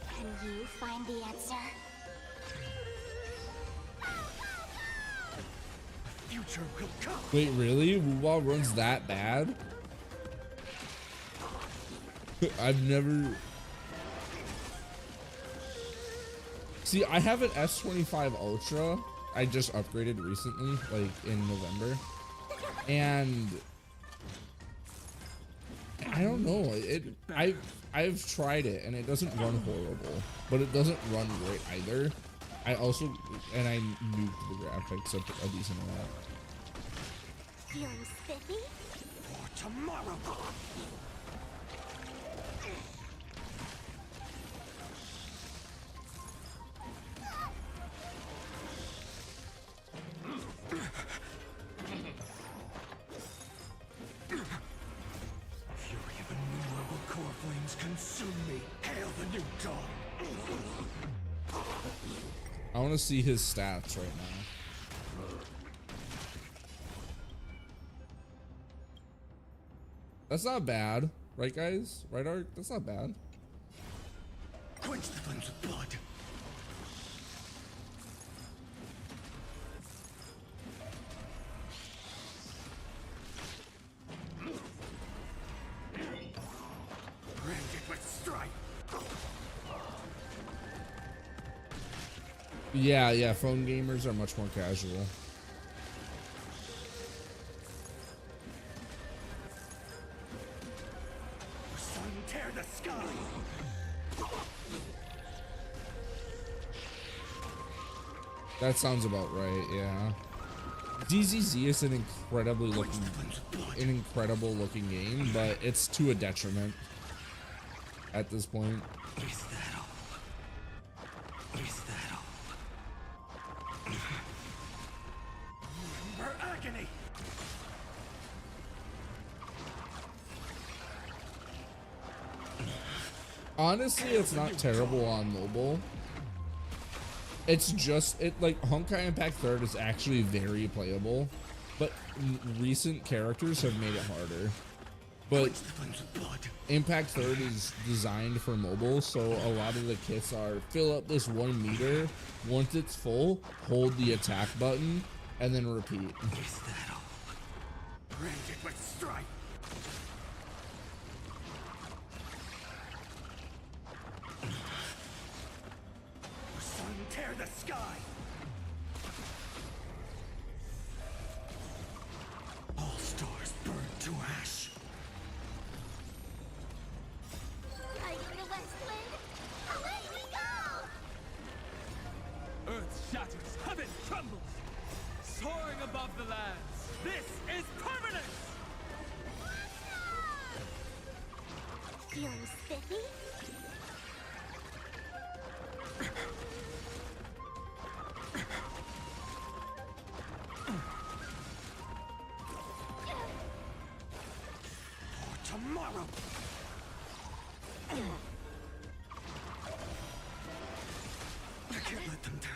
Can you find the answer? Future will come! Wait, really? Wuwa runs that bad? I've never... See, I have an S25 Ultra. I just upgraded recently, like in November. And I don't know. I've tried it and it doesn't run horrible, but it doesn't run great either. I nuked the graphics a decent amount. Feeling spiffy? For tomorrow! Fury of innumerable core flames consume me. Hail the new dawn! I want to see his stats right now. That's not bad, right, guys? Right, Ark? That's not bad. Quench the flames of blood! Branded with strife! Yeah, phone gamers are much more casual. Sun tear the sky! That sounds about right, yeah. DZZ is an incredible looking game, but it's to a detriment at this point. Is that all? Is that all? Remember agony! Honestly, it's not terrible on mobile. It's just like Honkai Impact 3rd is actually very playable, but recent characters have made it harder. But Impact 3rd is designed for mobile, so a lot of the kits are fill up this 1 meter. Once it's full, hold the attack button and then repeat. Is that all? Branded with strife! Sun tear the sky! All stars burn to ash! Riding the west wind, away we go! Earth Soaring above the lands. This is permanence! Feeling spiffy? Tomorrow! I can't let them down.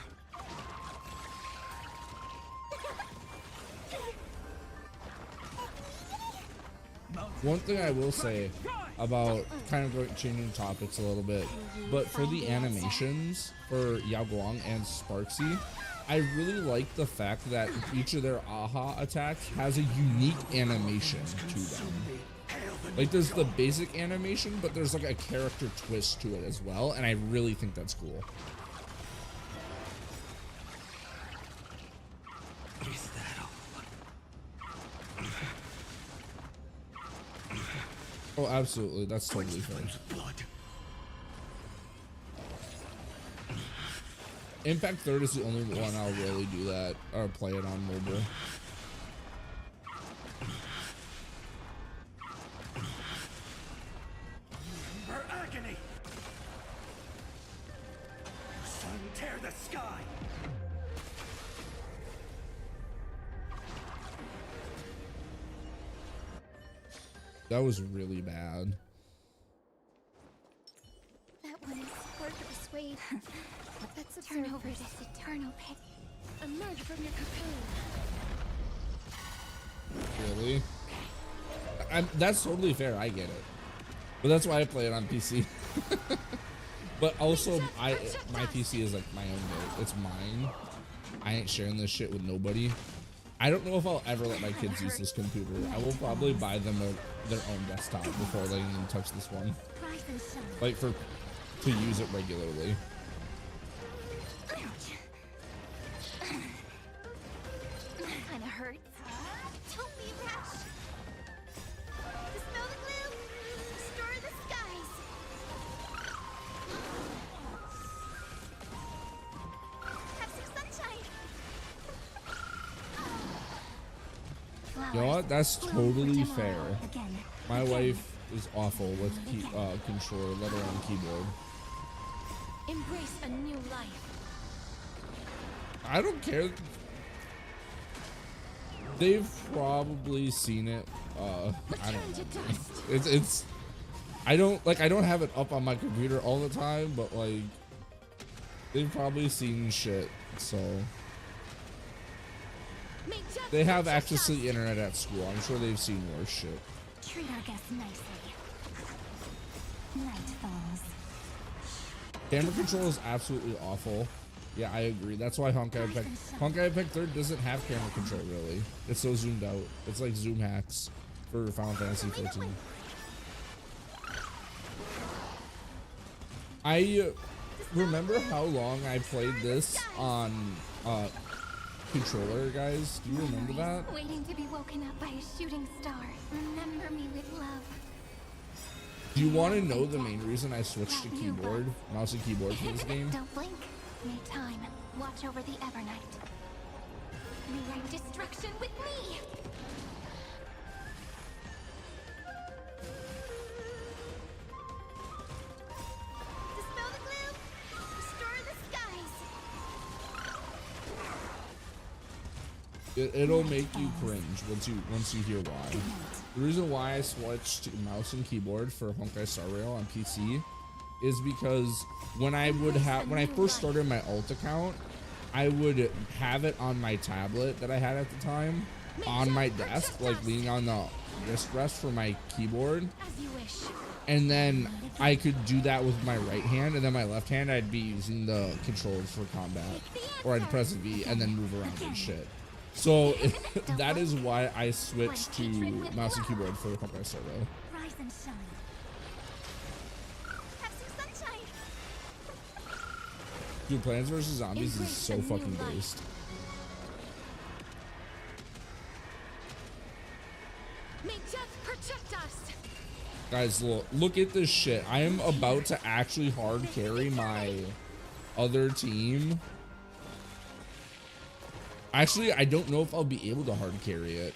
One thing I will say about kind of changing topics a little bit, but for the animations for Yao Guang and Sparxie, I really like the fact that each of their aha attacks has a unique animation to them. Like there's the basic animation, but there's like a character twist to it as well, and I really think that's cool. Is that all? Oh, absolutely. That's totally fair. Blood. Impact Third is the only one I'll really do that or play it on mobile. For agony. Sun tear the sky. That was really bad. That one is hard to persuade. Let's turn over this eternal pit. Emerge from your cocoon. Really? That's totally fair. I get it. But that's why I play it on PC. But also, my PC is like my own note. It's mine. I ain't sharing this shit with nobody. I don't know if I'll ever let my kids use this computer. I will probably buy them their own desktop before letting them touch this one. Rise and shine. Like to use it regularly. Kinda hurts. Don't be rash. Dispel the gloom. Restore the skies. Have some sunshine. You know what? That's totally fair. Again. My wife is awful with controller, let alone keyboard. Embrace a new life. I don't care. They've probably seen it. I don't know. It's I don't have it up on my computer all the time, but like they've probably seen shit, so they have access to the internet at school. I'm sure they've seen worse shit. Treat our guests nicely. Night falls. Camera control is absolutely awful. Yeah, I agree. That's why Honkai Impact 3rd doesn't have camera control really. It's so zoomed out. It's like zoom hacks for Final Fantasy 14. I remember how long I played this on controller, guys. Do you remember that? Waiting to be woken up by a shooting star. Remember me with love. Do you want to know the main reason I switched to keyboard, mouse and keyboard for this game? Don't blink. Make time. Watch over the Evernight. Rewrite destruction with me. Dispel the gloom. Restore the skies. It'll make you cringe once you hear why. The reason why I switched to mouse and keyboard for Honkai Star Rail on PC is because when I first started my alt account, I would have it on my tablet that I had at the time on my desk, like leaning on the wrist rest for my keyboard, As you wish. and then I could do that with my right hand, and then my left hand I'd be using the controls for combat, or I'd press V and then move around and shit. So that is why I switched to mouse and keyboard for Honkai Star Rail. Rise and shine. Have some sunshine. Dude, Plants vs. Zombies is so fucking based. May death protect us. Guys, look at this shit. I am about to actually hard carry my other team. Actually, I don't know if I'll be able to hard carry it.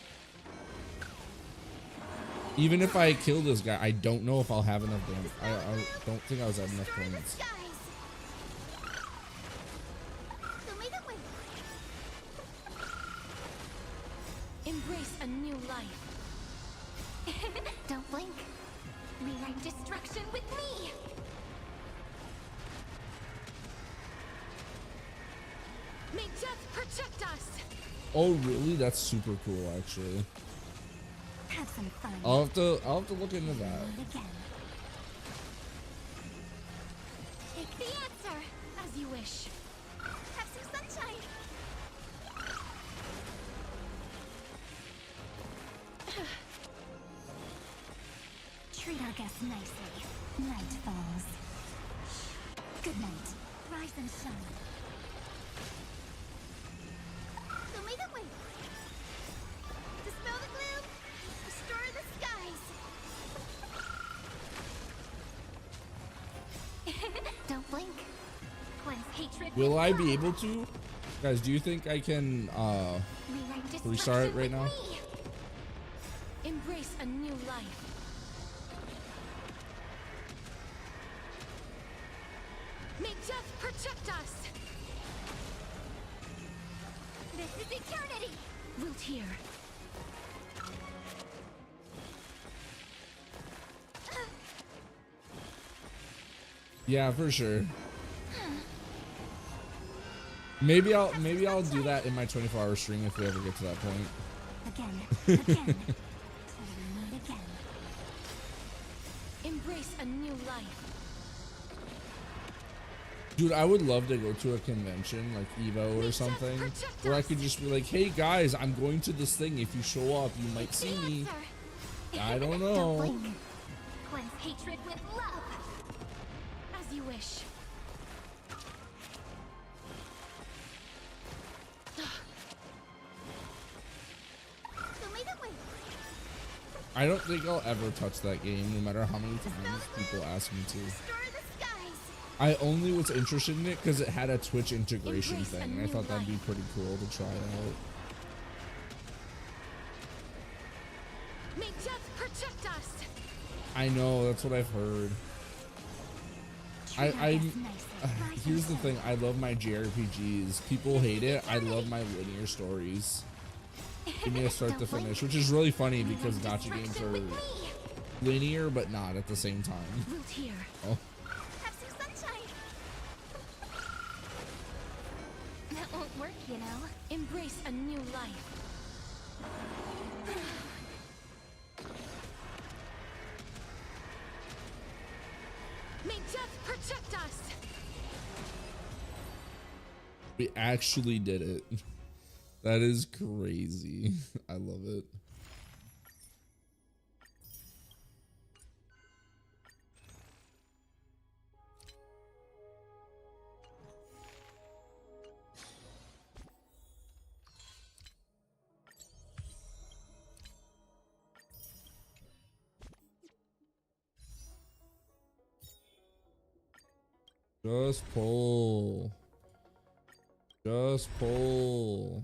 Even if I kill this guy, I don't know if I'll have enough damage. I don't think I was have enough Destroy the points. skies. Show me the way. Embrace a new life. Don't blink. Rewrite destruction with me. May death protect us. Oh, really? That's super cool, actually. Have some fun. I'll have to look into that. Again. Take the answer as you wish. Have some sunshine. Treat our guests nicely. Night falls. Good night. Rise and shine. Show me the way. Dispel the gloom. Restore the skies. Don't blink. Cleanse hatred. Will with I be love. able to? Guys, do you think I can Rewrite restart it destruction right with now? me. Embrace a new life. May death protect us. This is eternity. Root here. Yeah, for sure. Maybe I'll do that in my 24-hour stream if we ever get to that point. Again. Again. Till we meet again. Embrace a new life. Dude, I would love to go to a convention like Evo or something where I could just be like, hey guys, I'm going to this thing. If you show up, you might see me. I don't know. blink. Cleanse hatred with love. As you wish. Show me the way. I don't think I'll ever touch that game, no matter how many times people ask me to. Restore the skies. I only was interested in it because it had a Twitch integration Embrace a thing. And I new thought that'd be life. pretty cool to try out. May death protect us. I know, that's what I've heard. Treat our I'm guests nicely. Rise here's and the thing, I love my JRPGs. People hate it. I love my linear stories. Give me a start to finish, which is really funny because gacha games destruction with me. are linear but not at the same time. Root here. Oh, Have some sunshine. That won't work, you know. Embrace a new life. May death protect us. we actually did it. That is crazy. I love it. Just pull. Just pull.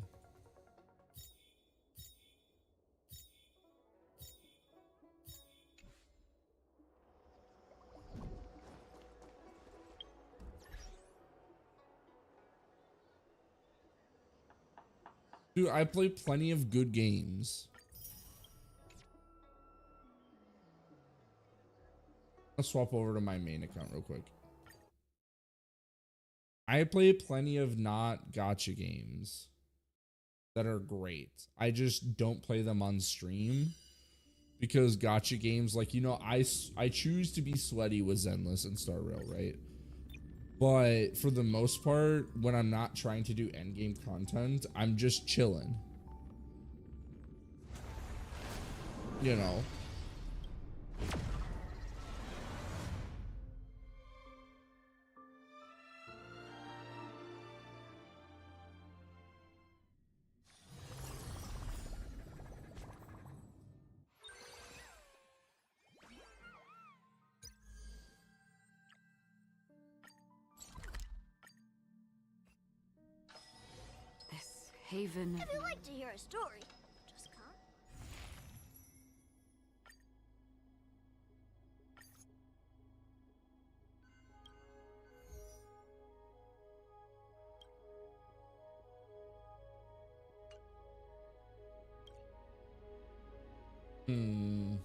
Dude, I play plenty of good games. I'll swap over to my main account real quick. I play plenty of not gacha games that are great. I just don't play them on stream because gacha games, like, you know, I choose to be sweaty with Zenless and Star Rail, right? But for the most part, when I'm not trying to do endgame content, I'm just chilling. You know? Haven. If you like to hear a story, just come. Hmm.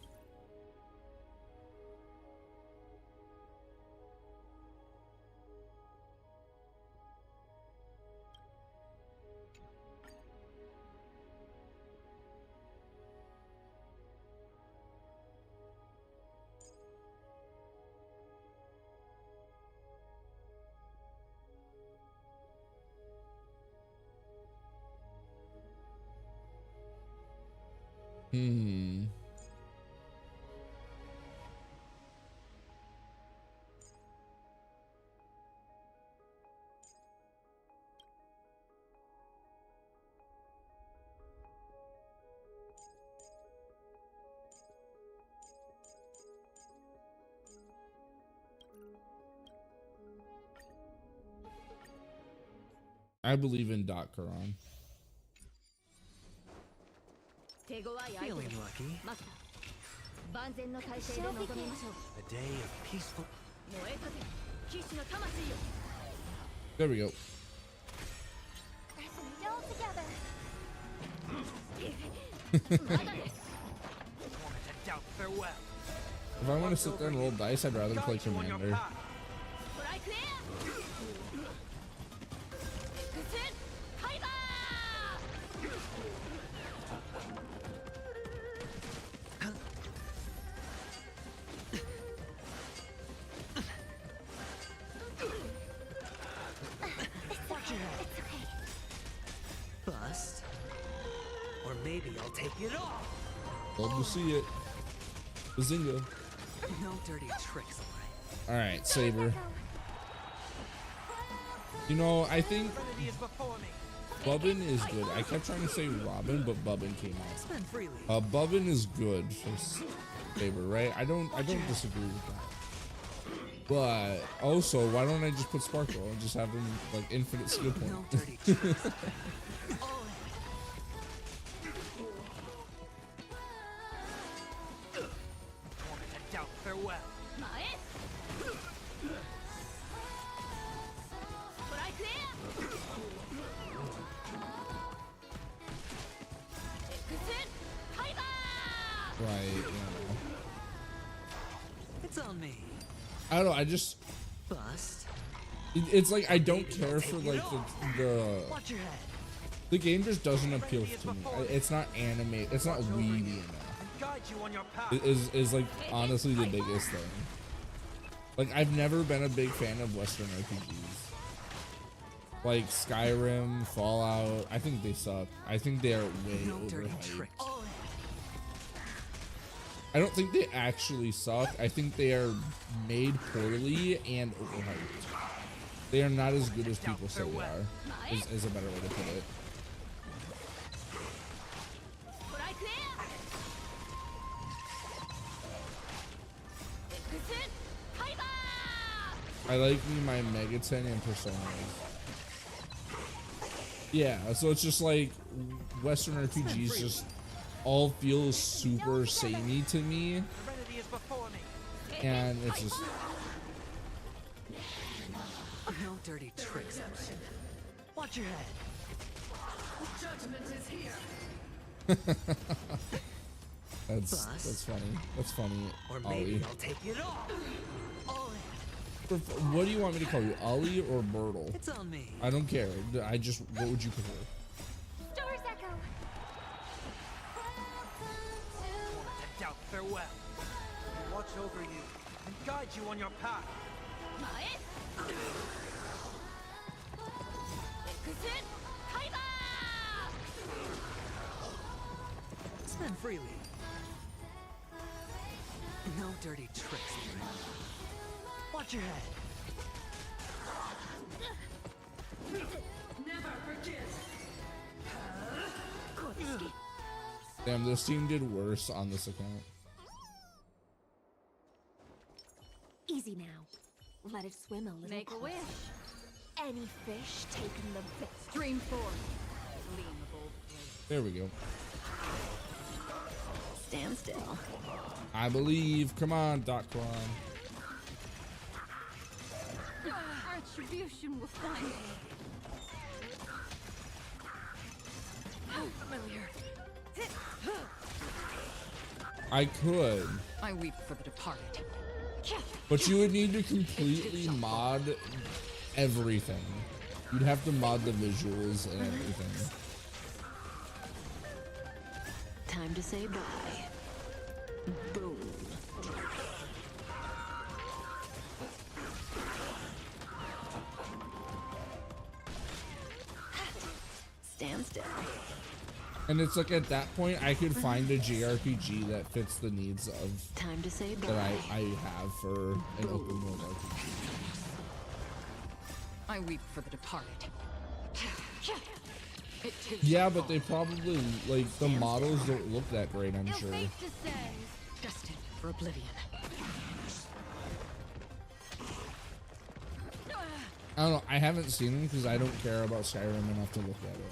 Hmm. I believe in Quran. Feeling lucky. A day of peaceful. There we go. Let's meet all together. Moment to doubt farewell. If I want to sit there and roll dice, I'd rather play Guide you on your Commander. path. Bust. Or maybe I'll take it off. Love to see it. Bazinga. No dirty tricks, alright. All right, Saber. You know, I think Serenity is before me. Bubbin is good. I kept trying to say Robin, but Bubbin came out. Spend freely. Bubbin is good for Saber, right? I don't disagree with that. But also, why don't I just put Sparkle and just have him like infinite skill No point? dirty tricks. Moment to doubt farewell. Right. You know. It's on me. I don't know. I just Bust. it's like I don't care for like the Watch your head. the game just doesn't appeal to me. It's not anime. It's not weedy enough. And guide you on your path. Is like honestly the biggest thing. Like I've never been a big fan of Western RPGs. Like Skyrim, Fallout, I think they suck. I think they are way No dirty overhyped. tricks. I don't think they actually suck. I think they are made poorly and overhyped. They are not as good as people say they are. Is a better way to put it. I like me my Megaten and Personas. Yeah, so it's just like Western RPGs just all feel super samey to me, Serenity is before me. and it's just No dirty tricks. Watch your head. that's funny. That's funny, Or maybe Ollie. I'll take it off. What do you want me to call you, Ollie or Myrtle? It's on me. I don't care. I just, what would you prefer? Doors echo. To doubt farewell. Watch over you and guide you on your path. Spend freely. No dirty tricks. Watch your head. Damn, this team did worse on this account. Easy now. Let it swim a little. Make a wish. Any fish taking the best. Dream forth. There we go. Stand still. I believe. Come on, Docron. Retribution will find me. How familiar. I could, I weep for the departed. but you would need to completely mod everything. You'd have to mod the visuals and everything. Time to say bye. Boom. Stand still. And it's like at that point, I could find a JRPG that fits the needs of Time to say bye. that I have for an open world RPG. I weep for the departed. It too Yeah, shall but fall. they probably, like, the models don't look that great, I'm sure. Fate descends. Destined for oblivion. I don't know, I haven't seen them because I don't care about Skyrim enough to look at it.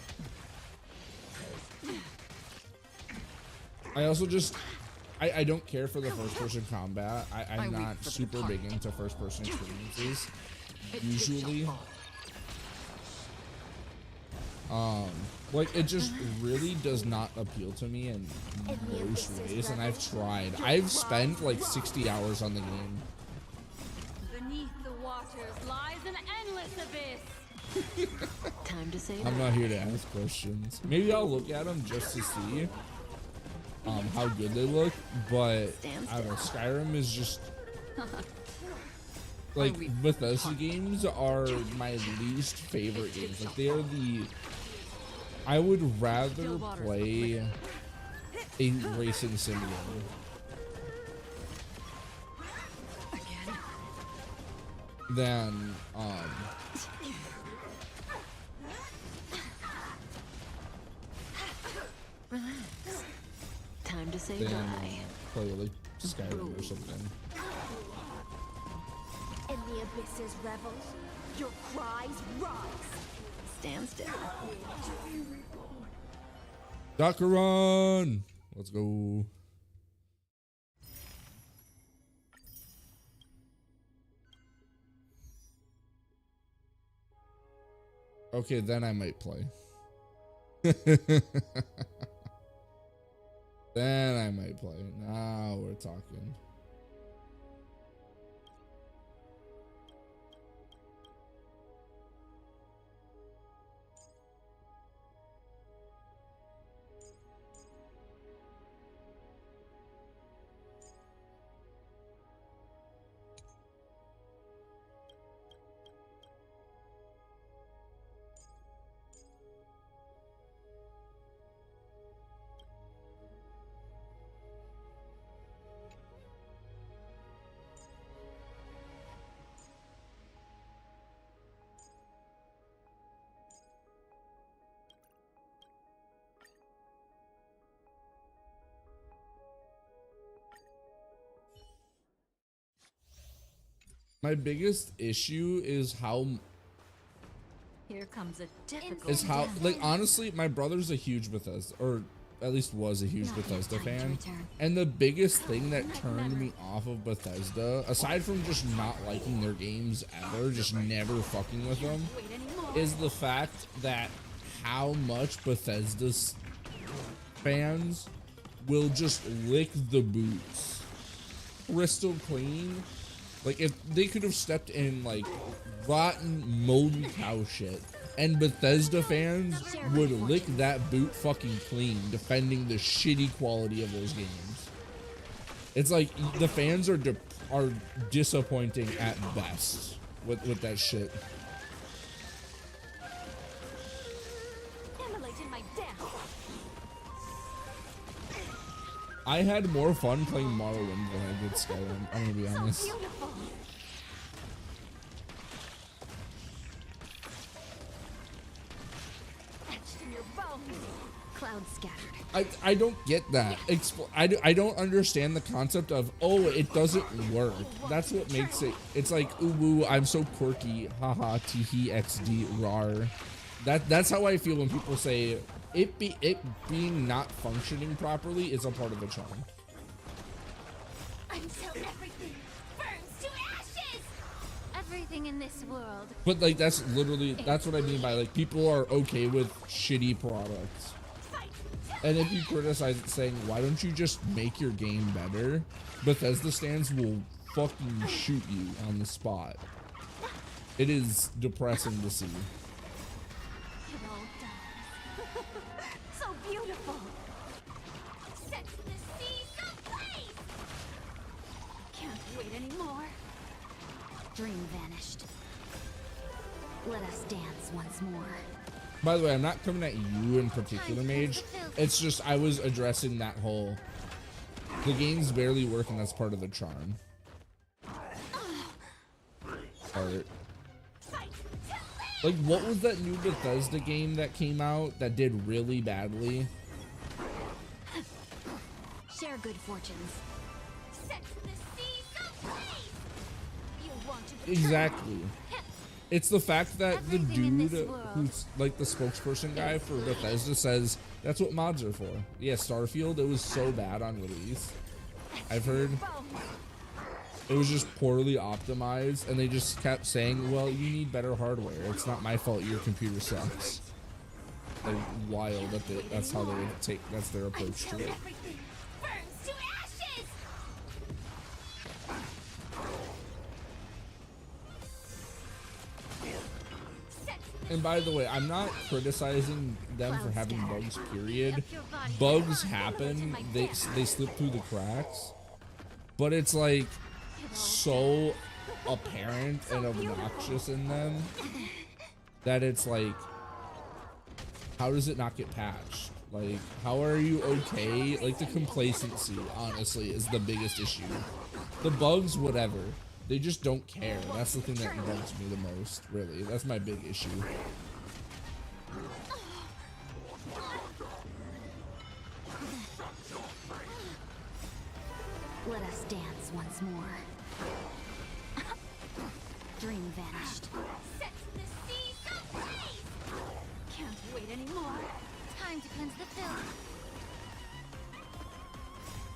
I also just, I don't care for the first person combat. I'm weep not for the super big departed. into first person experiences. It too shall Usually. fall. Like it just really does not appeal to me in most ways, and I've tried. I've spent like 60 hours on the game. Beneath the waters lies an endless abyss. Time to say I'm bye. not here to ask questions. Maybe I'll look at them just to see how good they look, but I don't know, Skyrim is just like Bethesda games are my least favorite games. Like they are I would rather play a racing simulator than Time to say bye. play like Skyrim or something. In the abyss's revels, your cries rise. Stand still. Docron! Let's go. Okay, then I might play. Then I might play. Now we're talking. My biggest issue is Here comes a difficult like honestly, my brother's a huge Bethesda, or at least was a huge Bethesda fan, and the biggest thing that turned me off of Bethesda, aside from just not liking their games ever, just never fucking with them, is the fact that how much Bethesda's fans will just lick the boots crystal clean. Like if they could have stepped in like rotten moldy cow shit, and Bethesda fans would lick that boot fucking clean, defending the shitty quality of those games. It's like the fans are disappointing at best with that shit. Immolated my death. I had more fun playing Morrowind than I did Skyrim, I'm gonna be honest. Beautiful. Etched in your bones. Clouds scattered. I don't get that. I don't understand the concept of, oh, it doesn't work. That's what makes it. It's like, ooh, woo, I'm so quirky. Haha, teehee, xd, rar. That's how I feel when people say it being not functioning properly is a part of the charm. Until everything burns to ashes. Everything in this world. But like that's what I mean by like people are okay with shitty products. And if you criticize it saying, why don't you just make your game better? Bethesda stands will fucking shoot you on the spot. It is depressing to see. It all dies. So beautiful. Sets the seas ablaze. Can't wait anymore. Dream vanished. Let us dance once more. By the way, I'm not coming at you in particular, Mage. It's just I was addressing that whole the game's barely working. That's part of the charm. Art. Like, what was that new Bethesda game that came out that did really badly? Share good fortunes. Set the seas ablaze. You want to betray. Exactly. It's the fact that the dude who's like the spokesperson guy for Bethesda says that's what mods are for. Yeah, Starfield, it was so bad on release. I've heard it was just poorly optimized, and they just kept saying, well, you need better hardware. It's not my fault your computer sucks. Like, wild that that's how they would take, that's their approach to it. Everything burns to ashes. And by the way, I'm not criticizing them for having bugs, period. Bugs happen, they slip through the cracks. But it's like so apparent and obnoxious in them that it's like, how does it not get patched? Like, how are you okay? Like, the complacency, honestly, is the biggest issue. The bugs, whatever. They just don't care. That's the thing that bugs me the most, really. That's my big issue. Let us dance once more. Dream vanished. Set the seas ablaze. Can't wait anymore. Time to cleanse the filth.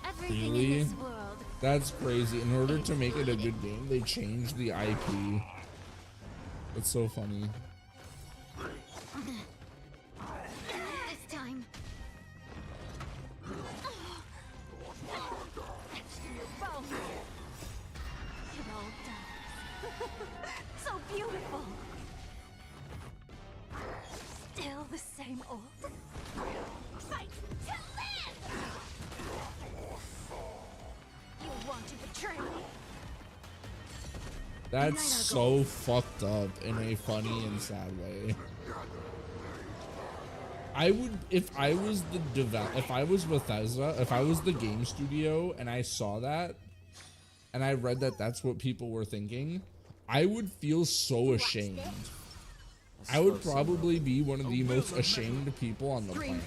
Everything Really? in this world. That's crazy. In order to make it a good game, they changed the IP. It's so funny. This time. It all dies. So beautiful. Still the same old. Fight to live. You want to betray me? That's so fucked up in a funny and sad way. I would, if I was the if I was Bethesda, if I was the game studio and I saw that and I read that that's what people were thinking, I would feel so ashamed. I would probably be one of the most ashamed people on the planet.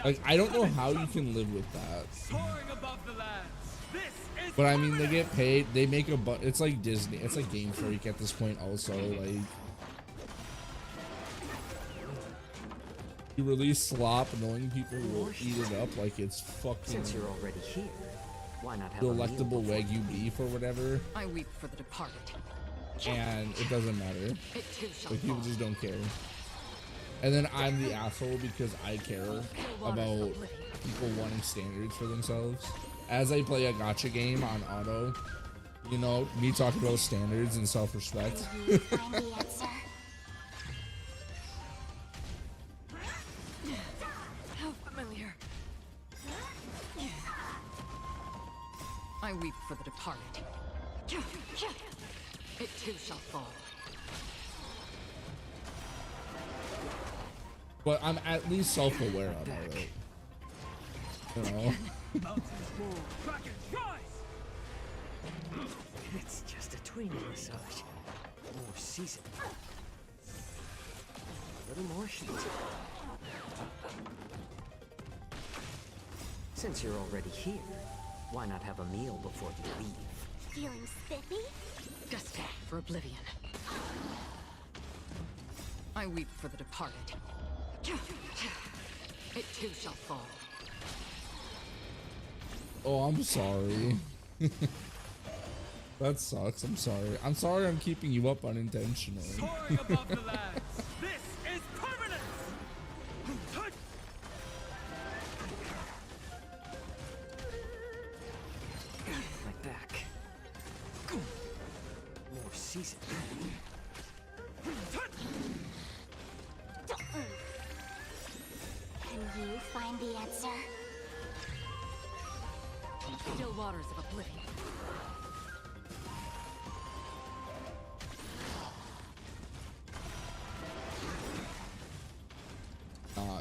Like, I don't know how you can live with that. Soaring above the lands. This is But I mean, they get paid. They make a it's like Disney. It's like Game Freak at this point. Also, like, you release slop, knowing people will eat it up like it's fucking Since you're already here, why not have a delectable meal before Wagyu beef or whatever, I weep for the departed. and it doesn't matter. It too shall Like, people just don't care. And then I'm the asshole because I care about people wanting standards for themselves. As I play a gacha game on auto, you know, me talking about standards and self-respect. Find the answer. How familiar. I weep for the departed. It too shall fall. But I'm at least self-aware about it. You know? mountains move. Kraken, rise! It's just a tweeny massage. More season. A little more heat. Since you're already here, why not have a meal before you leave? Feeling spiffy? Just for oblivion. I weep for the departed. It too shall fall. Oh, I'm sorry. That sucks. I'm sorry. I'm sorry I'm keeping you up unintentionally. Soaring above the lands. This is permanence. My back. More season. Can you find the answer? Still waters of oblivion.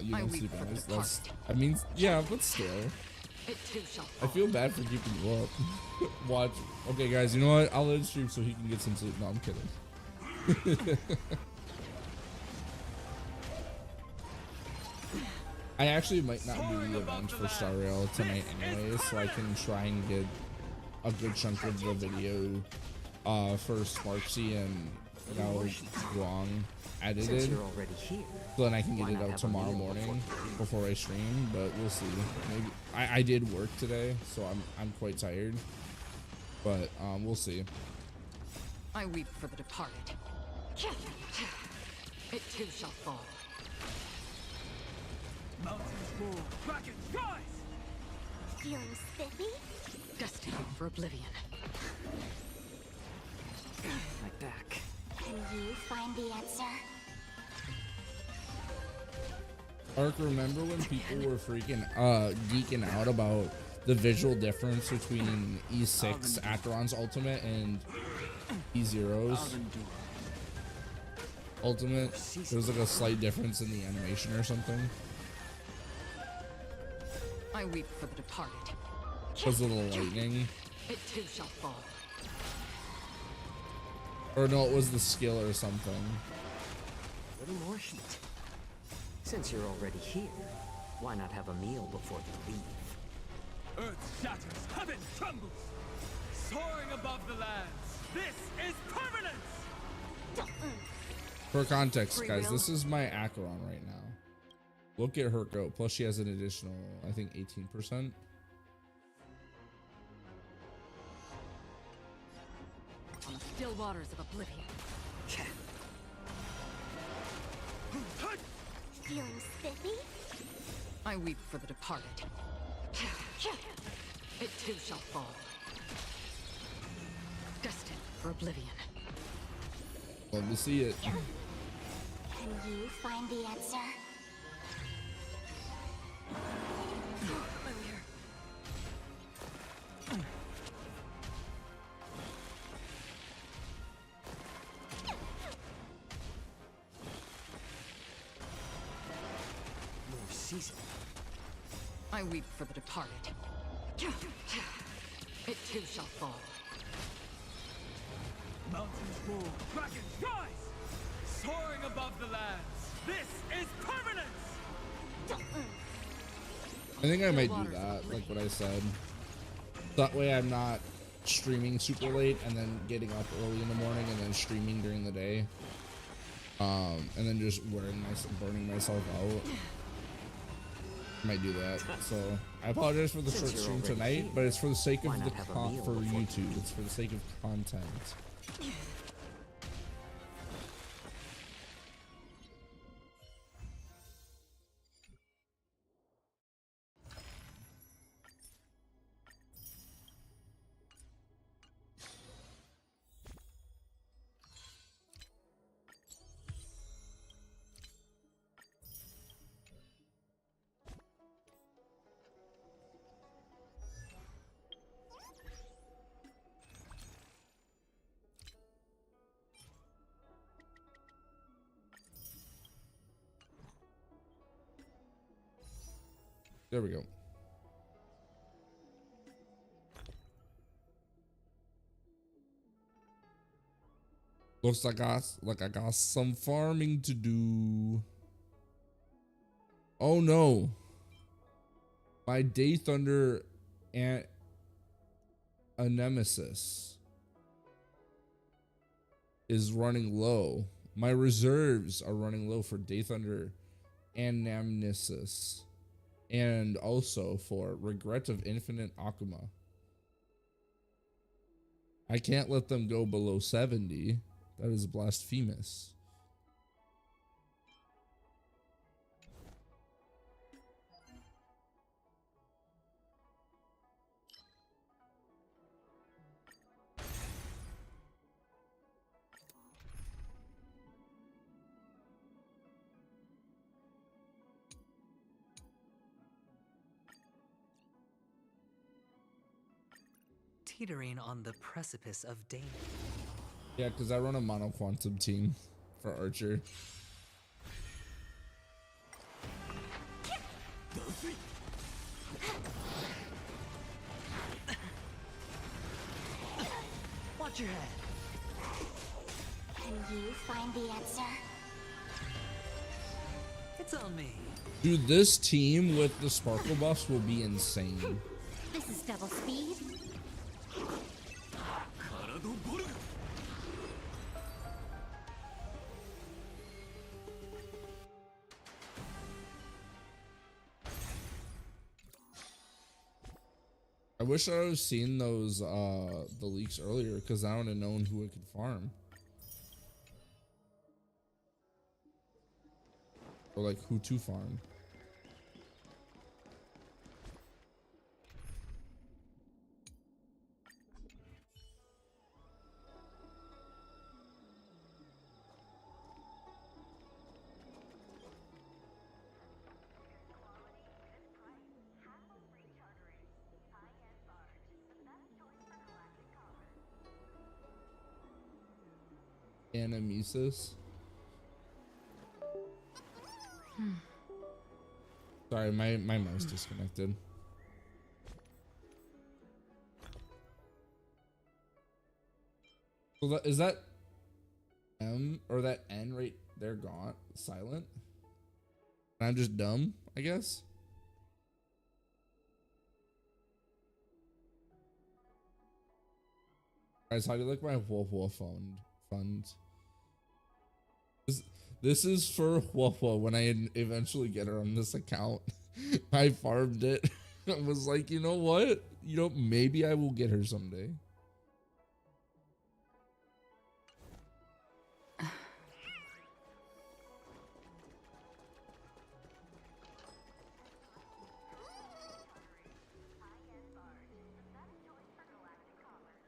You I don't weep sleep for the nice. That's, departed. I mean, yeah, but still. It too shall I fall. feel bad for keeping you up. Watch. Okay, guys, you know what? I'll let it stream so he can get some sleep. No, I'm kidding. I actually might not do the event for Star Rail tonight anyway, so I can try and get a good chunk of the video for Sparxie and Yao Guang Since edited, you're already here, so then I can why get it not out have a tomorrow meal morning before I stream. But we'll see. Maybe I did work today, so I'm quite tired. But we'll see. I weep for the departed. It too shall fall. Mountains roar. Dragons rise. Feeling spiffy? Destined for oblivion. my back. Can you find the answer? Ark, remember when people were freaking geeking out about the visual difference between E6 Acheron's ultimate and E0's ultimate? There was like a slight difference in the animation or something I weep for the departed. because of the lightning. It too shall fall. Or no, it was the skill or something. A little more heat. Since you're already here, why not have a meal before you leave? Earth shatters. Heaven trembles. Soaring above the lands. This is permanence. For context, guys, this is my Acheron right now. Look at her go. Plus, she has an additional, I think, 18%. On the still waters of oblivion. Feeling spiffy? I weep for the departed. It too shall fall. Destined for oblivion. Love to see it. Can you find the answer? More season. I weep for the departed. It too shall fall. Mountains roar. Dragons rise. Soaring above the lands. This is permanence. I think I might do that, like what I said. That way I'm not streaming super late and then getting up early in the morning and then streaming during the day. And then just burning myself out. I might do that. So I apologize for the Since short you're stream already tonight, here, but it's for the sake of why the not have a meal for before you YouTube. It's for the sake of content. There we go. Looks like I got some farming to do. Oh no. My Day Thunder and a nemesis. is running low. My reserves are running low for Day Thunder and Namnesis, and also for Regret of Infinite Akuma. I can't let them go below 70. That is blasphemous. Teetering on the precipice of danger. Yeah, because I run a mono quantum team for Archer. Watch your head. Can you find the answer? It's on me. Dude, this team with the sparkle buffs will be insane. This is double speed. I wish I was seeing those the leaks earlier, because I would have known who it could farm. Or like who to farm. Animesis. Sorry, my mouse disconnected. So that is that M or that N right there gone silent? And I'm just dumb, I guess. Guys, how do you like my Huohuo funds? This is for Huohuo when I eventually get her on this account. I farmed it. I was like, you know what? You know, maybe I will get her someday.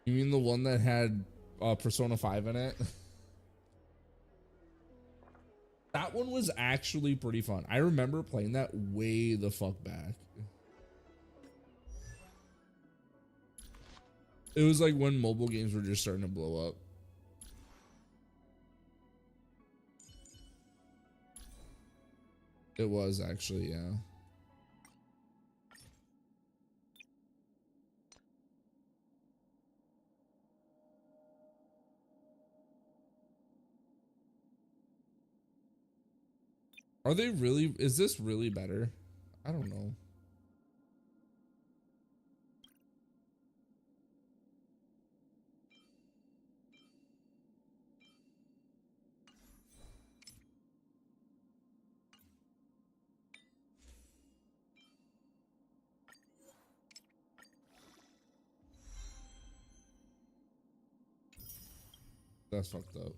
You mean the one that had Persona 5 in it? That one was actually pretty fun. I remember playing that way the fuck back. It was like when mobile games were just starting to blow up. It was actually, yeah. Are they really? Is this really better? I don't know. That's fucked up.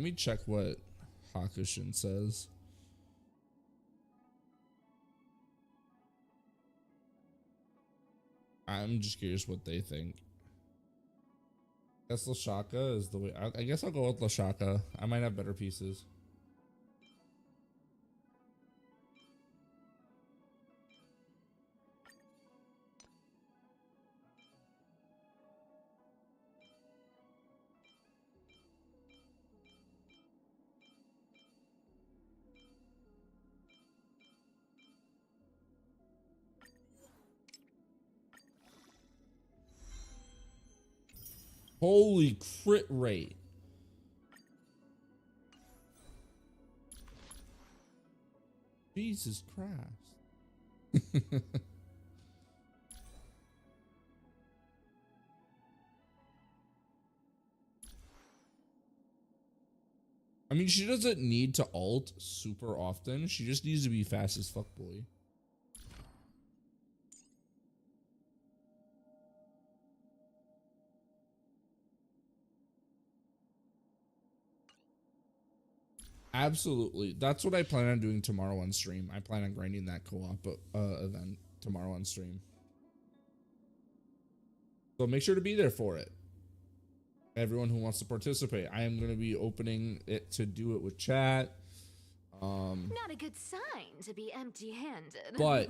Let me check what Hakushin says. I'm just curious what they think. Guess Lashaka is the way. I guess I'll go with Lashaka. I might have better pieces. Holy crit rate. Jesus Christ. I mean, she doesn't need to ult super often. She just needs to be fast as fuck, boy. Absolutely. That's what I plan on doing tomorrow on stream. I plan on grinding that co-op event tomorrow on stream. So make sure to be there for it. Everyone who wants to participate. I am going to be opening it to do it with chat. Not a good sign to be empty-handed. But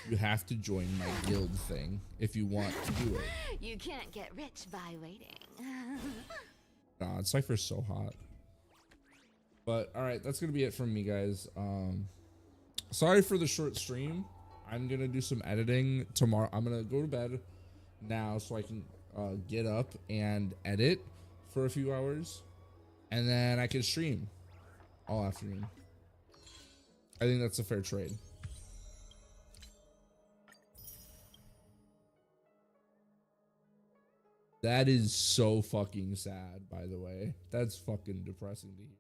you have to join my guild thing if you want to do it. You can't get rich by waiting. God, Cypher's so hot. But all right, that's gonna be it from me, guys. Sorry for the short stream. I'm gonna do some editing tomorrow. I'm gonna go to bed now so I can get up and edit for a few hours, and then I can stream all afternoon. I think that's a fair trade. That is so fucking sad, by the way. That's fucking depressing to hear.